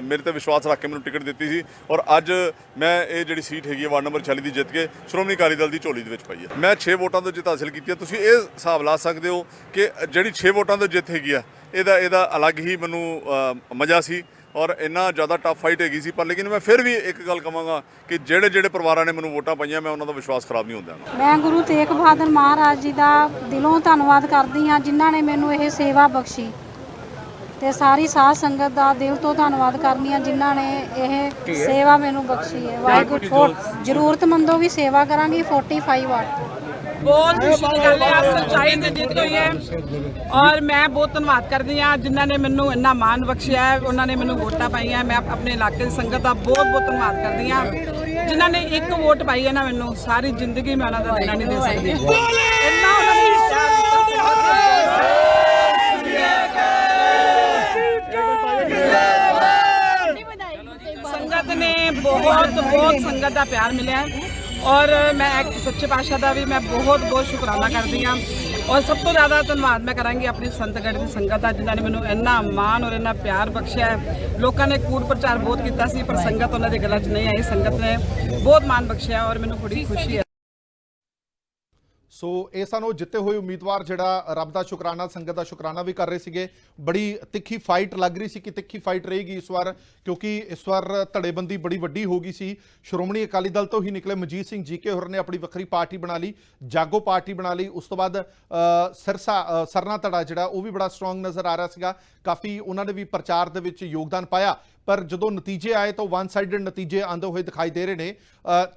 ਮੇਰੇ ਤੇ ਵਿਸ਼ਵਾਸ ਰੱਖ ਕੇ ਮੈਨੂੰ ਟਿਕਟ ਦਿੱਤੀ ਸੀ, ਔਰ ਅੱਜ ਮੈਂ ਇਹ ਜਿਹੜੀ ਸੀਟ ਹੈਗੀ ਹੈ ਵਾਰਡ ਨੰਬਰ 46 ਦੀ ਜਿੱਤ ਕੇ ਸ਼੍ਰੋਮਣੀ ਅਕਾਲੀ ਦਲ ਦੀ ਝੋਲੀ ਦੇ ਵਿੱਚ ਪਾਈ ਹੈ। ਮੈਂ 6 ਵੋਟਾਂ ਤੋਂ ਜਿੱਤ ਹਾਸਿਲ ਕੀਤੀ ਹੈ। ਤੁਸੀਂ ਇਹ ਹਿਸਾਬ ਲਾ ਸਕਦੇ ਹੋ ਕਿ ਜਿਹੜੀ 6 ਵੋਟਾਂ ਤੋਂ ਜਿੱਤ ਹੈਗੀ ਆ, ਇਹਦਾ ਅਲੱਗ ਹੀ ਮੈਨੂੰ ਮਜ਼ਾ ਸੀ, ਔਰ ਇੰਨਾ ਜ਼ਿਆਦਾ ਟਫ ਫਾਈਟ ਹੈਗੀ ਸੀ। ਪਰ ਲੇਕਿਨ ਮੈਂ ਫਿਰ ਵੀ ਇੱਕ ਗੱਲ ਕਹਾਂਗਾ ਕਿ ਜਿਹੜੇ ਪਰਿਵਾਰਾਂ ਨੇ ਮੈਨੂੰ ਵੋਟਾਂ ਪਾਈਆਂ, ਮੈਂ ਉਹਨਾਂ ਦਾ ਵਿਸ਼ਵਾਸ ਖਰਾਬ ਨਹੀਂ ਹੁੰਦਾ। ਮੈਂ ਗੁਰੂ ਤੇਗ ਬਹਾਦਰ ਮਹਾਰਾਜ ਜੀ ਦਾ ਦਿਲੋਂ ਧੰਨਵਾਦ ਕਰਦੀ ਹਾਂ, ਜਿਨ੍ਹਾਂ ਨੇ ਮੈਨੂੰ ਇਹ ਸੇਵਾ ਬਖਸ਼ੀ, ਤੇ ਸਾਰੀ ਸਾਧ ਸੰਗਤ ਦਾ ਦਿਲ ਤੋਂ ਧੰਨਵਾਦ ਕਰਨੀ ਆ ਜਿਨ੍ਹਾਂ ਨੇ ਇਹ ਸੇਵਾ ਮੈਨੂੰ ਬਖਸ਼ੀ ਹੈ। ਵਾਹਿਗੁਰੂ, ਜ਼ਰੂਰਤਮੰਦੋਂ ਦੀ ਸੇਵਾ ਕਰਾਂਗੀ। 45 ਵਾਟ ਬਹੁਤ ਖੁਸ਼ੀ ਦੀ ਗੱਲ ਹੈ, ਸੱਚਾਈ ਦੀ ਜਿੱਤ ਹੋਈ ਹੈ, ਔਰ ਮੈਂ ਬਹੁਤ ਧੰਨਵਾਦ ਕਰਦੀ ਹਾਂ ਜਿਨ੍ਹਾਂ ਨੇ ਮੈਨੂੰ ਇੰਨਾ ਮਾਣ ਬਖਸ਼ਿਆ ਹੈ, ਉਹਨਾਂ ਨੇ ਮੈਨੂੰ ਵੋਟਾਂ ਪਾਈਆਂ। ਮੈਂ ਆਪਣੇ ਇਲਾਕੇ ਦੀ ਸੰਗਤ ਦਾ ਬਹੁਤ ਬਹੁਤ ਧੰਨਵਾਦ ਕਰਦੀ ਹਾਂ, ਜਿਨ੍ਹਾਂ ਨੇ ਇੱਕ ਵੋਟ ਪਾਈ ਹੈ ਨਾ, ਮੈਨੂੰ ਸਾਰੀ ਜ਼ਿੰਦਗੀ ਮੈਂ ਉਹਨਾਂ ਦਾ ਦੇਣਾ ਨਹੀਂ ਦੇ ਸਕਦੀ। ਇੰਨਾ ਉਹਨਾਂ ਨੇ ਸੰਗਤ ਨੇ ਬਹੁਤ ਬਹੁਤ ਸੰਗਤ ਦਾ ਪਿਆਰ ਮਿਲਿਆ ਔਰ ਮੈਂ ਸੱਚੇ ਪਾਤਸ਼ਾਹ ਦਾ ਵੀ ਮੈਂ ਬਹੁਤ ਸ਼ੁਕਰਾਨਾ ਕਰਦੀ ਹਾਂ ਔਰ ਸਭ ਤੋਂ ਜ਼ਿਆਦਾ ਧੰਨਵਾਦ ਮੈਂ ਕਰਾਂਗੀ ਆਪਣੀ ਸੰਤਗੜ੍ਹ ਦੀ ਸੰਗਤ ਦਾ ਜਿਨ੍ਹਾਂ ਨੇ ਮੈਨੂੰ ਇੰਨਾ ਮਾਣ ਔਰ ਇੰਨਾ ਪਿਆਰ ਬਖਸ਼ਿਆ ਹੈ। ਲੋਕਾਂ ਨੇ ਕੂੜ ਪ੍ਰਚਾਰ ਬਹੁਤ ਕੀਤਾ ਸੀ ਪਰ ਸੰਗਤ ਉਹਨਾਂ ਦੇ ਗਲਾਂ 'ਚ ਨਹੀਂ ਆਈ। ਸੰਗਤ ਨੇ ਬਹੁਤ ਮਾਣ ਬਖਸ਼ਿਆ ਔਰ ਮੈਨੂੰ ਬੜੀ ਖੁਸ਼ੀ ਹੈ। ਸੋ ਇਹ ਸਾਨੂੰ ਜਿੱਤੇ ਹੋਏ ਉਮੀਦਵਾਰ ਜਿਹੜਾ ਰੱਬ ਦਾ ਸ਼ੁਕਰਾਨਾ, ਸੰਗਤ ਦਾ ਸ਼ੁਕਰਾਨਾ ਵੀ ਕਰ ਰਹੇ ਸੀਗੇ। ਬੜੀ ਤਿੱਖੀ ਫਾਈਟ ਲੱਗ ਰਹੀ ਸੀ ਕਿ ਤਿੱਖੀ ਫਾਈਟ ਰਹੇਗੀ ਇਸ ਵਾਰ, ਕਿਉਂਕਿ ਇਸ ਵਾਰ ਧੜੇਬੰਦੀ ਬੜੀ ਵੱਡੀ ਹੋ ਗਈ ਸੀ। ਸ਼੍ਰੋਮਣੀ ਅਕਾਲੀ ਦਲ ਤੋਂ ਹੀ ਨਿਕਲੇ ਮਨਜੀਤ ਸਿੰਘ ਜੀਕੇ ਹੋਰਾਂ ਨੇ ਆਪਣੀ ਵੱਖਰੀ ਪਾਰਟੀ ਬਣਾ ਲਈ, ਜਾਗੋ ਪਾਰਟੀ ਬਣਾ ਲਈ। ਉਸ ਤੋਂ ਬਾਅਦ ਸਰਨਾ ਧੜਾ ਜਿਹੜਾ ਉਹ ਵੀ ਬੜਾ ਸਟਰੋਂਗ ਨਜ਼ਰ ਆ ਰਿਹਾ ਸੀਗਾ, ਕਾਫੀ ਉਹਨਾਂ ਨੇ ਵੀ ਪ੍ਰਚਾਰ ਦੇ ਵਿੱਚ ਯੋਗਦਾਨ ਪਾਇਆ। ਪਰ ਜਦੋਂ ਨਤੀਜੇ ਆਏ ਤਾਂ ਵਨ ਸਾਈਡਡ ਨਤੀਜੇ ਆਉਂਦੇ ਹੋਏ ਦਿਖਾਈ ਦੇ ਰਹੇ ਨੇ।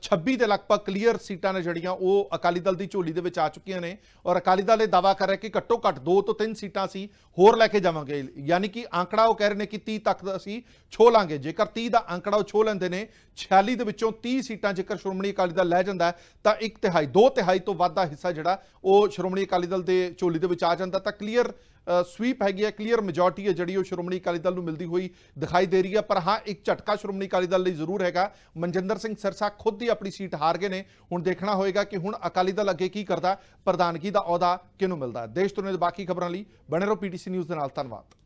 26 ਦੇ ਲਗਭਗ ਕਲੀਅਰ ਸੀਟਾਂ ਨੇ ਜਿਹੜੀਆਂ ਉਹ ਅਕਾਲੀ ਦਲ ਦੀ ਝੋਲੀ ਦੇ ਵਿੱਚ ਆ ਚੁੱਕੀਆਂ ਨੇ ਔਰ ਅਕਾਲੀ ਦਲ ਇਹ ਦਾਅਵਾ ਕਰ ਰਿਹਾ ਕਿ ਘੱਟੋ ਘੱਟ 2 ਤੋਂ 3 ਸੀਟਾਂ ਅਸੀਂ ਹੋਰ ਲੈ ਕੇ ਜਾਵਾਂਗੇ। ਯਾਨੀ ਕਿ ਅੰਕੜਾ ਉਹ ਕਹਿ ਰਹੇ ਨੇ ਕਿ 30 ਤੱਕ ਅਸੀਂ ਛੋਹ ਲਾਂਗੇ। ਜੇਕਰ 30 ਦਾ ਅੰਕੜਾ ਉਹ ਛੋਹ ਲੈਂਦੇ ਨੇ, 46 ਦੇ ਵਿੱਚੋਂ 30 ਸੀਟਾਂ ਜੇਕਰ ਸ਼੍ਰੋਮਣੀ ਅਕਾਲੀ ਦਲ ਲੈ ਜਾਂਦਾ ਤਾਂ 1/3 2/3 ਤੋਂ ਵੱਧ ਦਾ ਹਿੱਸਾ ਜਿਹੜਾ ਉਹ ਸ਼੍ਰੋਮਣੀ ਅਕਾਲੀ ਦਲ ਦੇ ਝੋਲੀ ਦੇ ਵਿੱਚ ਆ ਜਾਂਦਾ ਤਾਂ ਕਲੀਅਰ ਸਵੀਪ ਹੈਗੀ ਹੈ, ਕਲੀਅਰ ਮੈਜੋਰਟੀ ਹੈ ਜਿਹੜੀ ਉਹ ਸ਼੍ਰੋਮਣੀ ਅਕਾਲੀ ਦਲ ਨੂੰ ਮਿਲਦੀ ਹੋਈ ਦਿਖਾਈ ਦੇ ਰਹੀ ਹੈ। ਪਰ ਹਾਂ, ਇੱਕ ਝਟਕਾ ਸ਼੍ਰੋਮਣੀ ਅਕਾਲੀ ਦਲ ਲਈ ਜ਼ਰੂਰ ਹੈਗਾ। ਮਨਜਿੰਦਰ ਸਿੰਘ ਸਿਰਸਾ ਖੁਦ ਹੀ ਆਪਣੀ ਸੀਟ ਹਾਰ ਗਏ ਨੇ। ਹੁਣ ਦੇਖਣਾ ਹੋਏਗਾ ਕਿ ਹੁਣ ਅਕਾਲੀ ਦਲ ਅੱਗੇ ਕੀ ਕਰਦਾ, ਪ੍ਰਧਾਨਗੀ ਦਾ ਅਹੁਦਾ ਕਿਹਨੂੰ ਮਿਲਦਾ। ਦੇਸ਼ ਦੁਨੀਆ ਦੇ ਬਾਕੀ ਖਬਰਾਂ ਲਈ ਬਣੇ ਰਹੋ PTC ਨਿਊਜ਼ ਦੇ ਨਾਲ। ਧੰਨਵਾਦ।